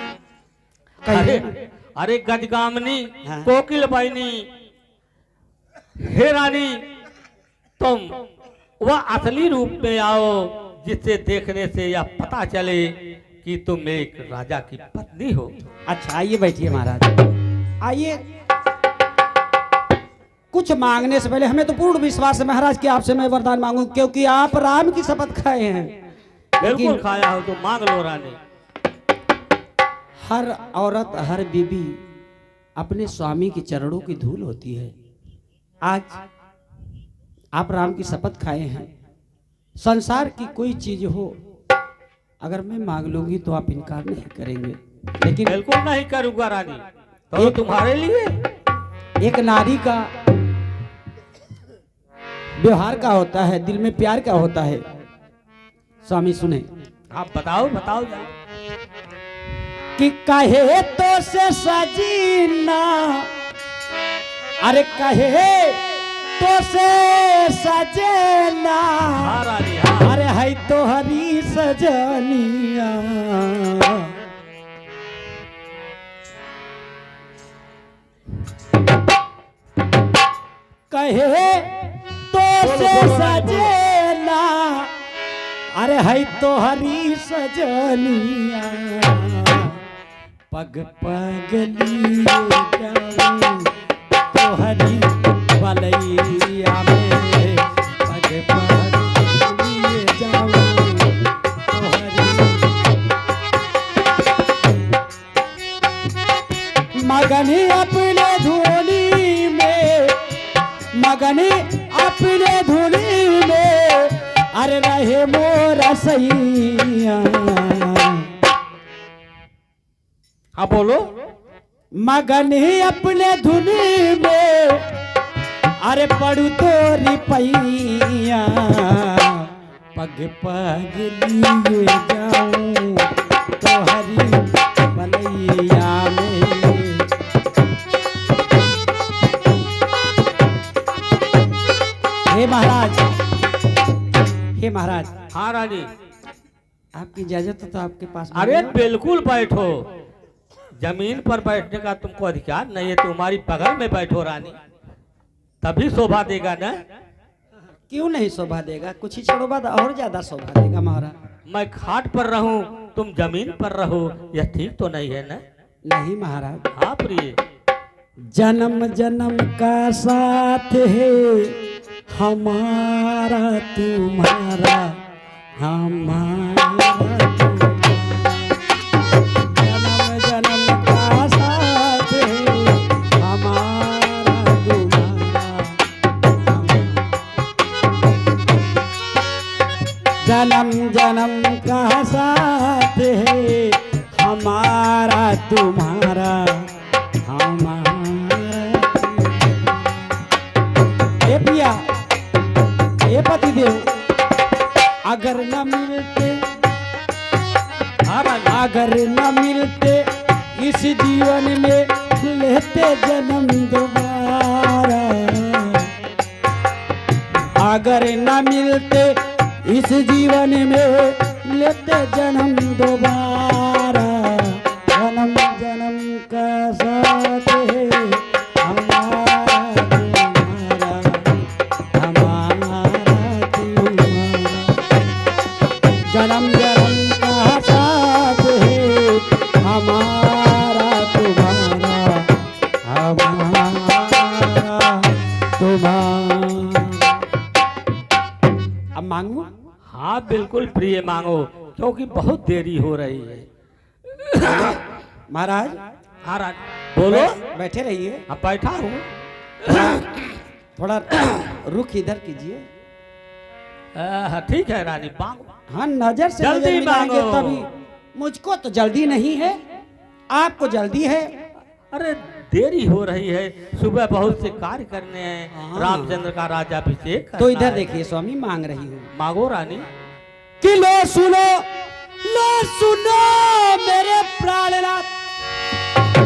अरे कहिए। अरे गजगामनी, हाँ। कोकिल बहनी, हे रानी तुम वह असली रूप में आओ जिससे देखने से यह पता चले कि तुम एक राजा की पत्नी हो। अच्छा आइए बैठिए महाराज, आइए। कुछ मांगने से पहले हमें तो पूर्ण विश्वास है महाराज कि आपसे मैं वरदान मांगू, क्योंकि आप राम की शपथ खाए हैं। बिल्कुल खाया हो तो मांग लो रानी। हर औरत, हर बीबी अपने स्वामी के चरणों की धूल होती है। आज आप राम की शपथ खाए हैं, संसार की कोई चीज हो अगर मैं मांग लूंगी तो आप इनकार नहीं करेंगे, लेकिन बिल्कुल नहीं करूंगा रानी। तो तुम्हारे लिए एक नारी का व्यवहार का होता है, दिल में प्यार का होता है। स्वामी सुने, आप बताओ बताओ जा। कि कहे तो से सजीना, अरे कहे तो से सजेना, हाँ रानी हाँ। अरे है तो हरी सजनिया। कहे तो से सजेना, अरे है तो हरी सजनिया। पग पग लिए जाऊं तो हरी बलैया में, पग पग लिए जाऊं तो हरी। मगनी अपने धुनी में, मगनी अपने धुनी में, अरे रहे मोरा सैया। हाँ बोलो। मगन ही अपने धुनी में, अरे पड़ू तोरी पैया। पग पग लिए जाऊं तो हरी बलैया में। हे महाराज, हे महाराज, हाँ रानी। आपकी इजाजत तो आपके पास। अरे बिल्कुल बैठो, जमीन पर बैठने का तुमको अधिकार नहीं है, तुम्हारी बगल में बैठो रानी, तभी शोभा देगा ना। क्यों नहीं शोभा देगा? कुछ ही छोड़ो बाद और ज्यादा शोभा देगा महाराज। मैं खाट पर रहूं, तुम जमीन पर रहो, यह ठीक तो नहीं है ना? नहीं महाराज, हाँ प्रिय। जन्म जन्म का साथ है हमारा तुम्हारा, हमारा जन्म जन्म का साथ है हमारा तुम्हारा, जन्म जन्म का साथ है हमारा तुम्हारा हमारा। ए पिया ए पतिदेव, अगर न मिलते अगर न मिलते इस जीवन में लेते जन्म दोबारा। अगर न मिलते इस जीवन में लेते जन्म दोबारा। जन्म जन्म का साथ है हमारा तुम्हारा हमारा तुम्हारा। जन्म जन्म का साथ है हमारा तुम्हारा हमारा तुम्हारा। अब मांगू? हाँ बिल्कुल प्रिय मांगो, क्योंकि बहुत देरी हो रही है। महाराज हाँ राज बोलो। बैठे रहिए, अब बैठा हूँ। थोड़ा रुख इधर कीजिए। ठीक है रानी, मांगो। हाँ नजर से जल्दी नजर मिलाएंगे मांगो। तभी। मुझको तो जल्दी नहीं है, आपको जल्दी है। अरे देरी हो रही है, सुबह बहुत से कार्य करने हैं। हाँ। रामचंद्र का राज्याभिषेक तो करना इधर है। देखिए स्वामी, मांग रही हूँ मांगो रानी। कि लो सुनो मेरे प्राणनाथ।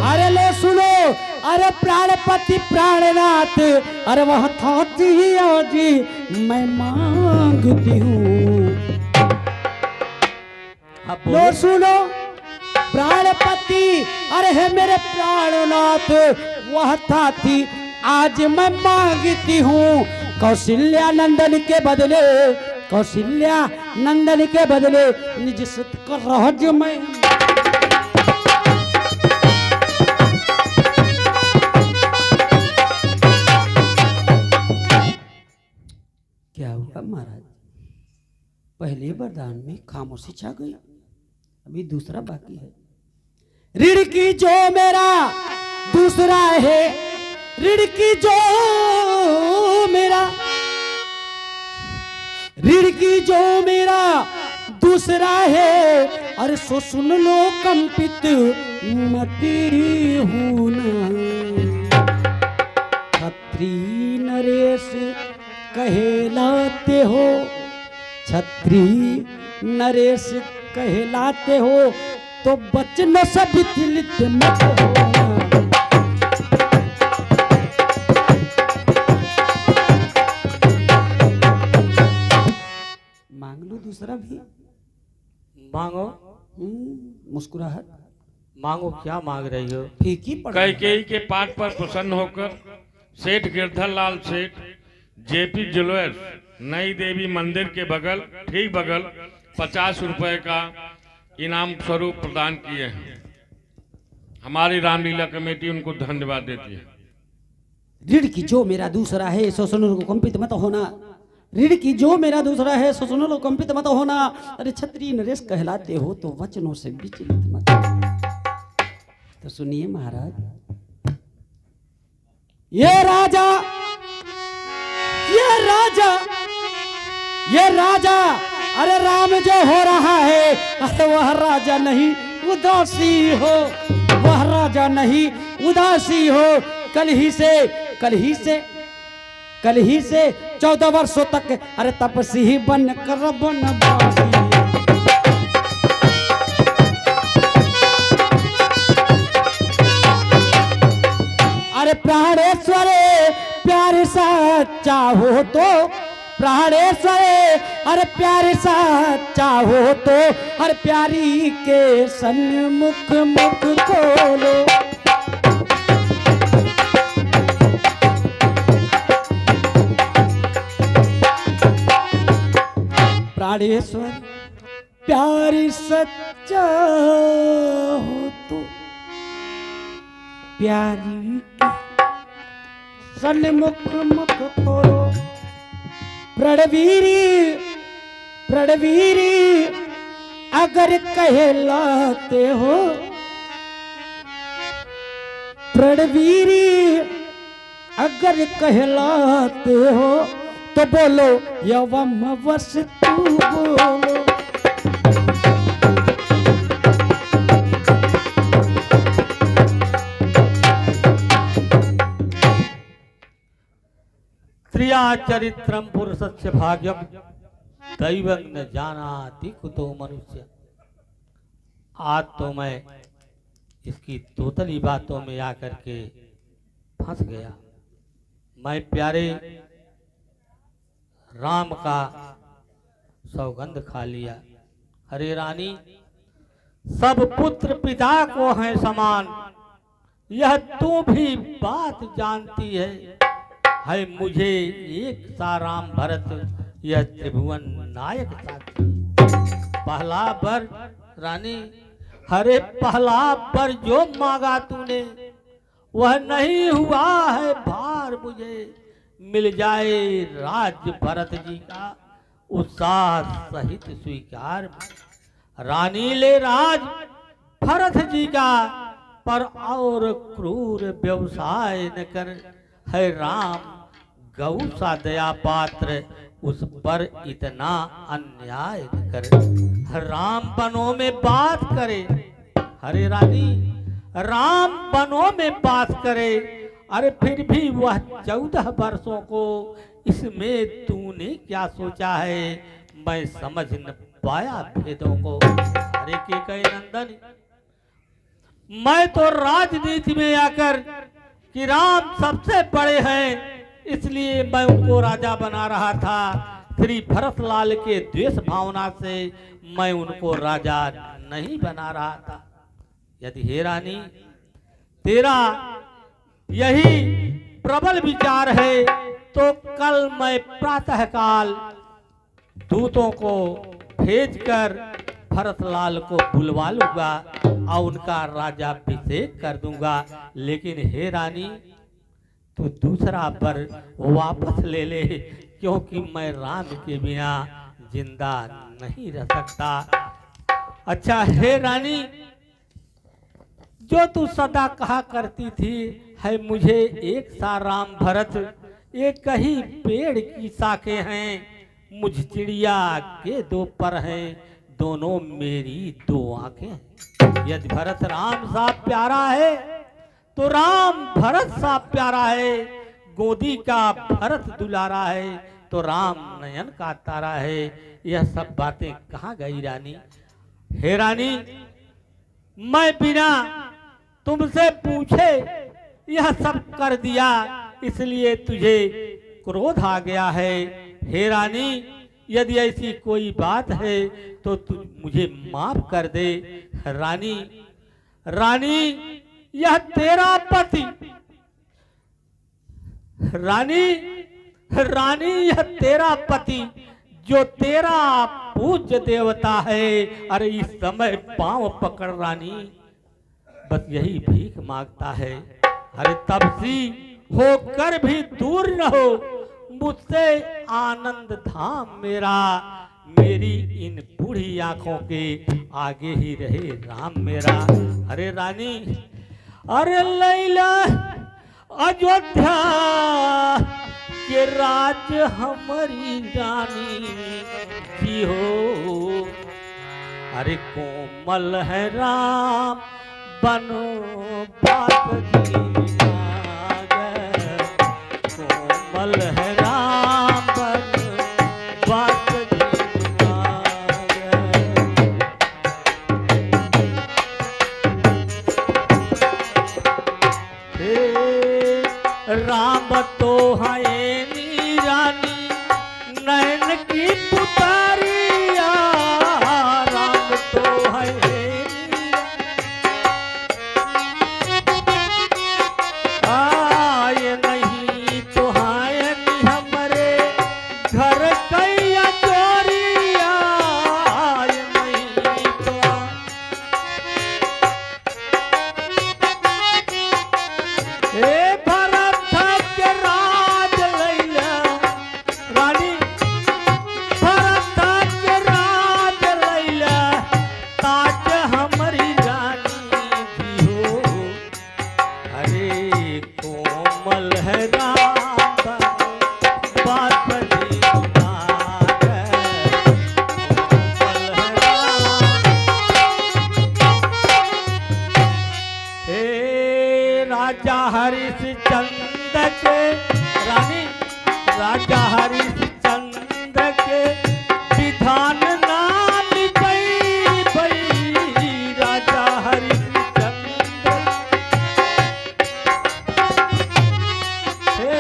अरे लो सुनो, अरे प्राणपति प्राणनाथ। अरे वह था जी मैं मांगती हूँ। अब लो बोलो। सुनो प्राणपति, अरे है मेरे प्राणनाथ। वह था थी आज मैं मांगती हूँ। कौशल्या नंदन के बदले, कौशल्या नंदन के बदले निज सुत का राज में। क्या हुआ महाराज? पहले वरदान में खामोशी छा गई, अभी दूसरा बाकी है। ऋण की जो मेरा दूसरा है, ऋण की जो मेरा, ऋण की जो मेरा दूसरा है। अरे सो सुन लो कंपित मती हूं ना। छत्री नरेश कहलाते हो, छत्री नरेश कहलाते हो, तो बचन सब विचलित मत होना। मांग लो दूसरा भी। मांगो। मुस्कुराहट। मांगो, क्या मांग रही हो? फीकी पड़ कैकेयी के पाठ पर प्रसन्न होकर सेठ गिरधर लाल सेठ जेपी ज्वेलर्स नई देवी मंदिर के बगल ठीक बगल 50 रुपए का इनाम स्वरूप प्रदान किए हैं। हमारी रामलीला कमेटी उनको धन्यवाद देती है। ऋण की जो मेरा दूसरा है सो सुनो को कंपित मत होना। ऋण की जो मेरा दूसरा है सो सुनो कंपित मत होना। अरे छत्री नरेश कहलाते हो, तो वचनों से विचलित मत होना। तो सुनिए महाराज, ये राजा ये राजा अरे राम जो हो रहा है, अरे वह राजा नहीं उदासी हो, वह राजा नहीं उदासी हो। कल ही से 14 वर्षों तक अरे तपस्वी बन कर बनवासी। अरे प्राणेश्वर प्यार सच्चा हो तो, प्राणेश्वर अरे प्यार सच्चा हो तो, अरे प्यारी के सन्मुख मुख खोलो। प्राणेश्वर प्यार सच्चा हो तो, प्यारी के सन्मुख मुख खोलो। प्रणवीरी अगर कहलाते हो, प्रणवीरी अगर कहलाते हो, तो बोलो यवम वसती बोलो। स्त्रिया चरित्रम पुरुषस्य भाग्यम दैवं न जानाति कुतो मनुष्य। आज तो मैं इसकी तोतली बातों में आकर के फंस गया। मैं प्यारे राम का सौगंध खा लिया। अरे रानी, सब पुत्र पिता को हैं समान, यह तू भी बात जानती है मुझे एक सा राम भरत, यह त्रिभुवन नायक साथी। पहला बर रानी, हरे पहला बर जो मांगा तूने वह नहीं हुआ है भार मुझे। मिल जाए राज्य भरत जी का उत्साह सहित स्वीकार। रानी ले राज भरत जी का, पर और क्रूर व्यवसाय न कर। है राम गौ सा दया पात्र, उस पर इतना अन्याय न कर। राम बनों में बात करे, हरे रानी राम बनों में बात करे। अरे फिर भी वह 14 वर्षों को इसमें तूने क्या सोचा है, मैं समझ न पाया भेदों को। अरे केकई नंदन, मैं तो राजनीति में आकर कि राम सबसे बड़े हैं इसलिए मैं उनको राजा बना रहा था। श्री भरतलाल के द्वेष भावना से मैं उनको राजा नहीं बना रहा था। यदि हे रानी तेरा यही प्रबल विचार है तो कल मैं प्रातःकाल दूतों को भेजकर भरतलाल को बुलवा लूंगा और उनका राज्याभिषेक कर दूंगा। लेकिन हे रानी तू दूसरा वर वापस ले ले, क्योंकि मैं राम के बिना जिंदा नहीं रह सकता। अच्छा हे रानी, जो तू सदा कहा करती थी है मुझे एक सा राम भरत, एक ही पेड़ की शाखें हैं, मुझ चिड़िया के दो पर हैं, दोनों मेरी दो आंखें। यदि भरत राम सा प्यारा है तो राम भरत सा प्यारा है। गोदी का भरत दुलारा है तो राम नयन का तारा है। यह सब बातें कहाँ गई रानी? हे रानी, मैं बिना तुमसे पूछे यह सब कर दिया, इसलिए तुझे क्रोध आ गया है। हे रानी, यदि ऐसी कोई बात है तो तू मुझे माफ कर दे। रानी, रानी यह तेरा पति, रानी, रानी यह तेरा पति जो तेरा पूज्य देवता है। अरे इस समय पांव पकड़ रानी, बस यही भीख मांगता है। अरे तपसी होकर भी दूर न हो मुझसे आनंद धाम मेरा, मेरी इन बूढ़ी आंखों के आगे ही रहे राम मेरा। अरे रानी, अरे लैला अयोध्या के राज हमारी रानी जी हो। अरे कोमल है राम बनो बात जी नागर, कोमल है राम बनो बात जी नागर। राम तो है नी रानी नैन की पुतारिया, राम तो है आए नहीं तो है नी हम राजा हरिश्चंद्र के विधान ना मिटई भई राजा हरिश्चंद्र हे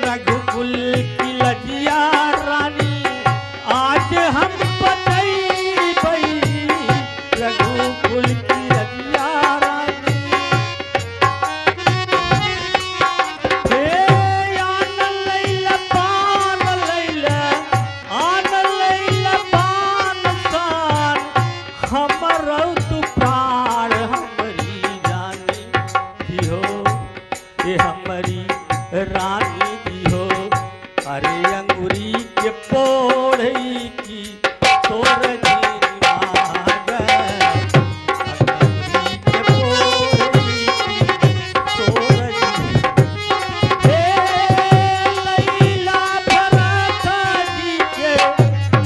रघुकुल की लजिया रानी आज हम बतई भई रघुकुल की लजिया रानी हे आन लैला पान लैला आन लैला पान सान हमर तू प्राण हमरी रानी दिहो ये हमारी रानी दिहो अरे अंगूरी के पोढ़ई की तोर जी मांग अंगूरी के पोढ़ई की तोर जी हे लैला भरत जी के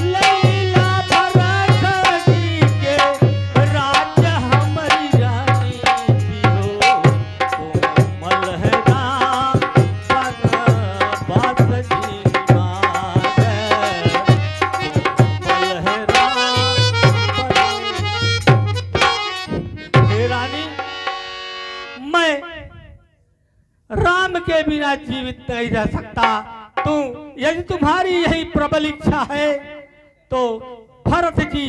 लैला भरत जी के राज हमारी रानी दिहो कोमल है राम पर बात जी मांग कोमल है राम पर हे रानी मैं राम के बिना जीवित नहीं रह सकता। तू यदि तुम्हारी यही प्रबल इच्छा है तो भरत जी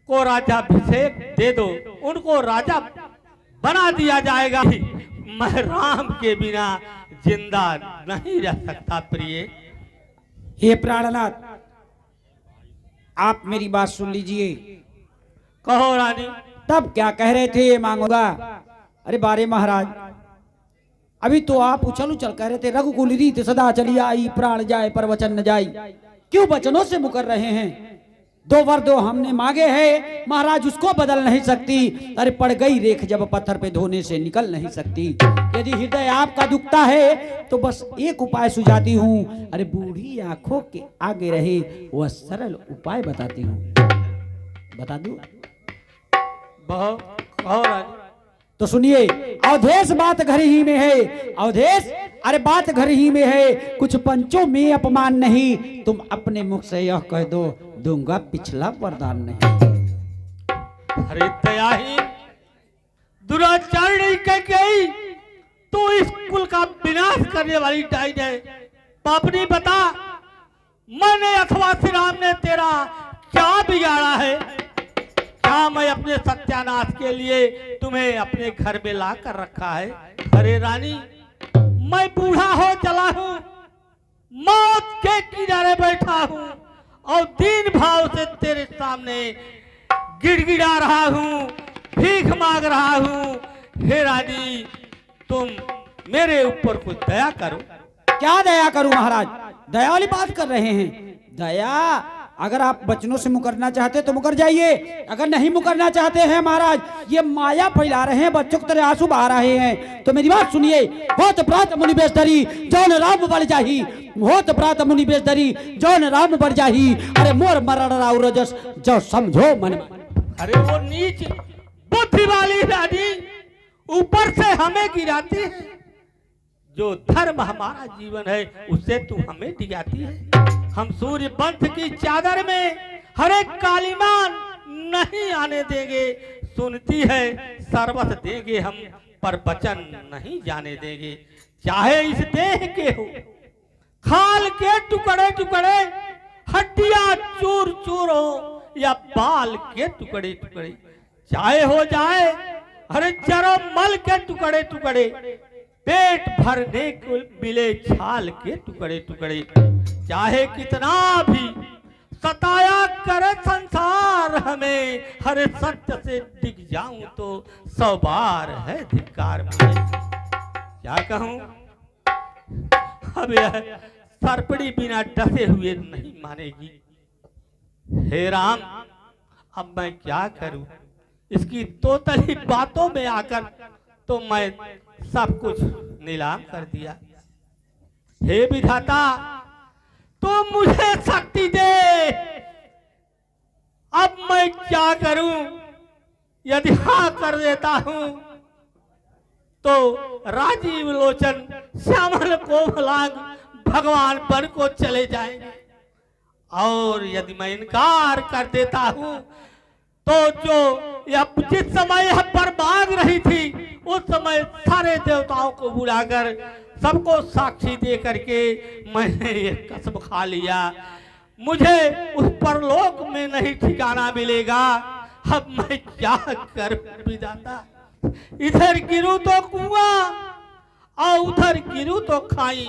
को राजाभिषेक दे दो, उनको राजा बना दिया जाएगा। मैं राम के बिना जिंदा नहीं रह सकता प्रिय। हे प्राणनाथ, आप मेरी बात सुन लीजिए। कहो रानी। तब क्या कह रहे थे, ये मांगूंगा। अरे बारे महाराज, अभी तो आप उछल उछल कह रहे थे रघुकुल रीत सदा चली आई, प्राण जाए पर वचन न जाई। क्यों वचनों से मुकर रहे हैं? दो वर दो हमने मांगे हैं महाराज, उसको बदल नहीं सकती। अरे पड़ गई रेख जब पत्थर पे धोने से निकल नहीं सकती। यदि हृदय आपका दुखता है तो बस एक उपाय सुझाती हूँ। अरे बूढ़ी आंखों के आगे रहे वह सरल उपाय बताती हूँ। बता दूं? कहो रानी। तो सुनिए, अवधेश बात घर ही में है। अवधेश, अरे बात घर ही में है, कुछ पंचों में अपमान नहीं। तुम अपने मुख से यह कह दो, दूंगा पिछला वरदान नहीं। अरे दयाहीन दुराचारणी कह गई तू इस कुल का विनाश करने वाली डाइन है। पापनी बता, मैंने अथवा श्री राम ने तेरा क्या बिगाड़ा है? क्या मैं अपने सत्यानाश के लिए तुम्हें अपने घर में ला कर रखा है? अरे रानी, मैं बूढ़ा हो चला हूँ, मौत के किनारे बैठा हूँ और दीन भाव से तेरे सामने गिड़गिड़ा रहा हूँ, भीख मांग रहा हूँ। हे रानी, तुम मेरे ऊपर कुछ दया करो। क्या दया करूं महाराज? दया वाली बात कर रहे हैं? दया, अगर आप वचनों से मुकरना चाहते तो मुकर जाइए। अगर नहीं मुकरना चाहते हैं महाराज, ये माया फैला रहे हैं, बच्चों की तरह आंसू बहा रहे हैं, तो मेरी बात सुनिए। होत प्रात मुनि बेश धरी जौन राम बढ़ जाही, होत प्रात मुनि बेश धरी जौन राम बढ़ जाही। अरे मोर मरण राउ रजस जो समझो मन। अरे वो नीच बुद्धि वाली रानी ऊपर से हमें गिराती है। जो धर्म हमारा जीवन है उससे तू हमें डिगाती है। हम सूर्य पंथ की चादर में हर एक कालीमान नहीं आने देंगे। सुनती है सर्वत देंगे हम, पर वचन नहीं जाने देंगे। चाहे इस देह के हो खाल के टुकड़े टुकड़े, हड्डियां चूर चूर हो या बाल के टुकड़े टुकड़े, चाहे हो जाए अरे जरो मल के टुकड़े टुकड़े, पेट भरने को मिले छाल के टुकड़े टुकड़े। चाहे कितना भी सताया करे संसार हमें, हरे सत्य से दिख जाऊं तो 100 बार है धिक्कार में। क्या कहूं? अब यह सरपड़ी बिना डसे हुए नहीं मानेगी। हे राम, अब मैं क्या करूं? इसकी तोतली बातों में आकर तो मैं सब कुछ नीलाम कर दिया। हे विधाता, तो मुझे शक्ति दे। अब मैं क्या करूं? यदि हाँ कर देता हूं तो राजीव लोचन श्यामल कोमलांग भगवान बन को चले जाएंगे। और यदि मैं इनकार कर देता हूँ तो जो यह जिस समय यह पर मांग रही थी उस समय सारे देवताओं को बुलाकर सबको साक्षी दे करके मैंने ये कसम खा लिया, मुझे उस परलोक में नहीं ठिकाना मिलेगा। अब मैं क्या कर विधाता, इधर गिरूं तो कुआं और उधर गिरूं तो खाई।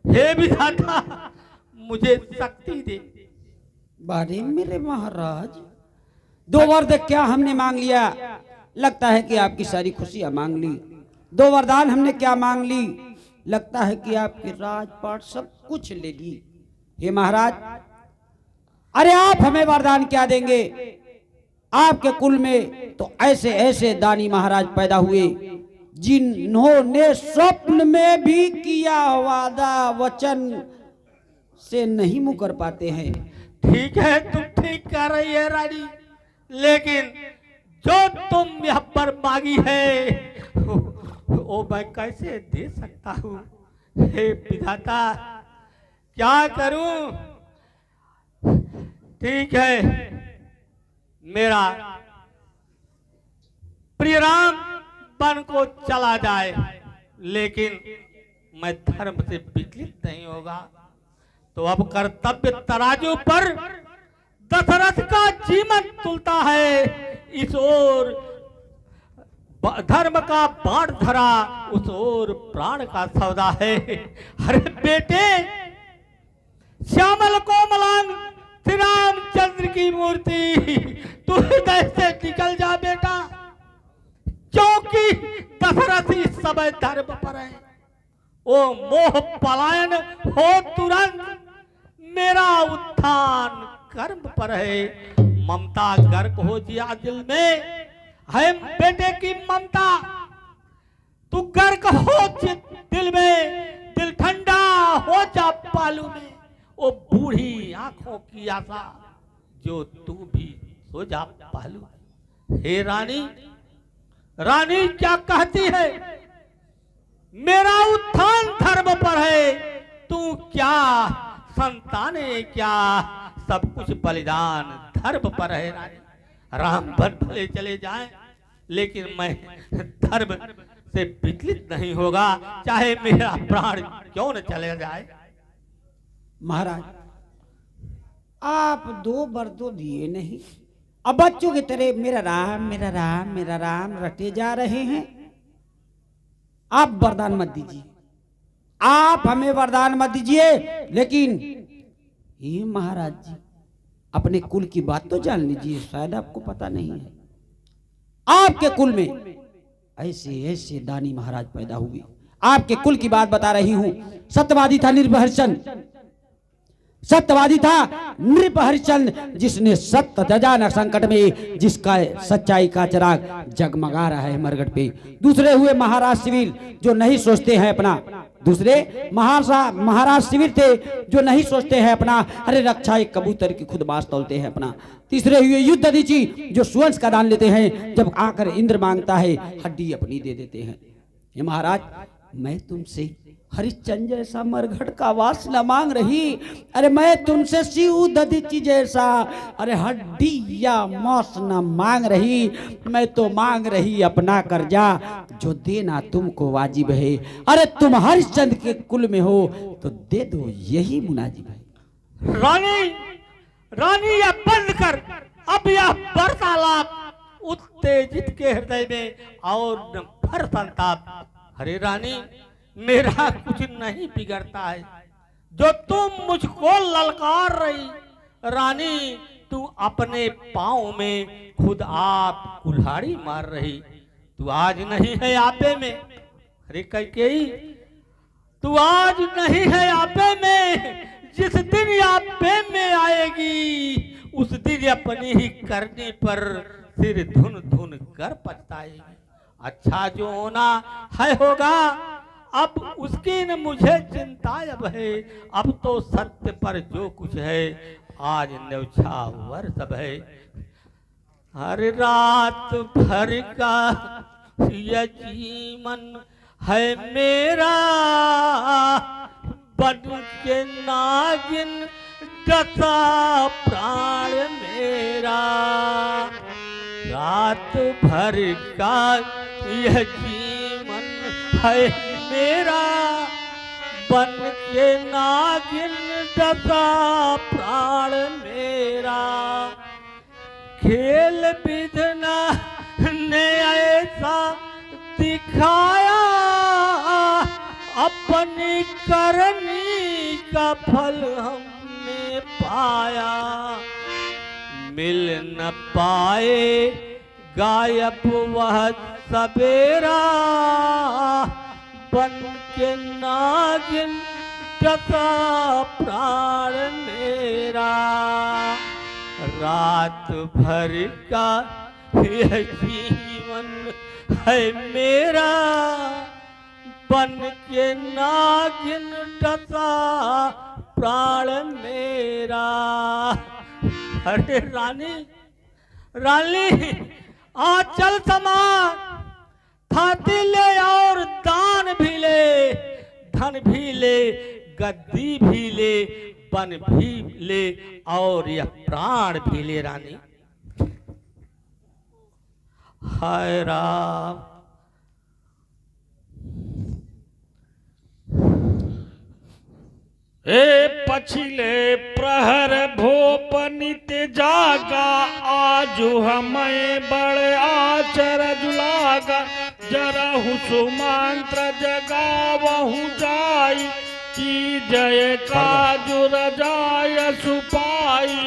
हे विधाता मुझे शक्ति दे। बारे मेरे महाराज, 2 वर क्या हमने मांग लिया, लगता है कि आपकी सारी खुशियां मांग ली। 2 वरदान हमने क्या मांग ली, लगता है कि आपके राजपाट सब कुछ ले ली। हे महाराज, अरे आप हमें वरदान क्या देंगे? आपके कुल में तो ऐसे ऐसे दानी महाराज पैदा हुए जिन्होंने स्वप्न में भी किया वादा वचन से नहीं मुकर पाते हैं। ठीक है, तुम ठीक कर रही है रानी, लेकिन जो तुम यहाँ पर मांगी है वो मैं कैसे दे सकता हूँ? हे विधाता क्या करूं? ठीक है, मेरा प्रिय राम बन को चला जाए, लेकिन मैं धर्म से विचलित नहीं होगा। तो अब कर्तव्य तराजू पर दशरथ का जीवन तुलता है, इस ओर धर्म का बाण धरा, उस ओर प्राण का सौदा है। अरे बेटे, श्यामल कोमलांग श्री रामचंद्र की मूर्ति, तू हृदय से निकल जा बेटा, क्योंकि दशरथ इस समय धर्म पर है। ओ मोह पलायन हो तुरंत, मेरा उत्थान कर्म पर है। ममता गर्क हो जिया दिल में, है बेटे की ममता, तू गर्क हो दिल में, दिल ठंडा हो जा पालू में। ओ बूढ़ी आंखों की आशा, जो तू भी सो जा पालू। हे रानी, रानी क्या कहती है? मेरा उत्थान धर्म पर है, तू क्या संताने क्या, सब कुछ बलिदान धर्म पर है। रानी, राम बन भले चले जाएं, लेकिन मैं धर्म से विचलित नहीं होगा, चाहे मेरा प्राण क्यों न चले जाए। महाराज, आप 2 वर तो दिए नहीं, अब बच्चों की तरह मेरा राम मेरा राम मेरा राम रटे जा रहे हैं। आप वरदान मत दीजिए, आप हमें वरदान मत दीजिए, लेकिन ये महाराज जी अपने कुल की बात तो जान लीजिए, शायद आपको पता नहीं है। आपके कुल में ऐसे ऐसे दानी महाराज पैदा हुए। आपके कुल की बात बता रही हूं। सत्यवादी था नृपहरिश्चंद्र, सत्यवादी था नृपहरिश्चंद्र, जिसने सत्य ध्वजा संकट में, जिसका सच्चाई का चिराग जगमगा रहा है मरघट पे। दूसरे हुए महाराज शिविर, जो नहीं सोचते हैं अपना। दूसरे महाराज शिविर थे, जो नहीं सोचते हैं अपना, अरे रक्षा एक कबूतर की खुद बास तोलते हैं अपना। तीसरे हुए युद्ध दीची, जो सुवंश का दान लेते हैं, जब आकर इंद्र मांगता है हड्डी अपनी दे देते हैं। ये महाराज, मैं तुमसे हरिश्चंद्र जैसा मरघट का वास न मांग रही, अरे मैं तुमसे शिव दधीची जैसा अरे हड्डी या मौस न मांग रही, मैं तो मांग रही अपना कर्जा, जो देना तुमको वाजिब है। अरे तुम हरिश्चंद्र के कुल में हो तो दे दो, यही मुनाजिब है। रानी, रानी यह बंद कर, अब यह वार्तालाप उत्तेजित के हृदय में और न भर संताप। अरे रानी, मेरा कुछ नहीं बिगड़ता है, जो तुम मुझको ललकार रही। रानी, तू अपने पाँव में खुद आप कुल्हाड़ी मार रही। तू आज नहीं है आपे में, अरे कैकेयी, तू आज नहीं है आपे में, जिस दिन आपे में आएगी उस दिन अपनी ही करनी पर सिर धुन धुन कर पछताएगी। अच्छा जो होना है होगा, अब उसकी न मुझे चिंता अब है। अब तो सत्य पर जो कुछ है, आज न्यौछावर सब है। हर रात भर का यह जीवन है मेरा, बन के नागिन डसा प्राण मेरा। रात भर का यह जीवन है मेरा, बन के नागिन डसा प्राण मेरा। खेल विधना ने ऐसा दिखाया, अपनी करनी का फल हमने पाया। मिल न पाए गायब वह सवेरा, बन के नागिन डसा प्राण मेरा। रात भर का यह जीवन है मेरा, बन के नागिन डसा प्राण मेरा। अरे रानी, रानी आंचल समान थाती ले और दान भी ले, धन भी ले, गद्दी भी ले, बन भी ले और यह प्राण भी ले रानी। हाय राम। ए पछिले प्रहर भोपनित जागा, आजु हमें बड़े आचर जुलागा। जरहु सुमंत्र जगावहु जाई, की जय काजु रजाय सुपाई।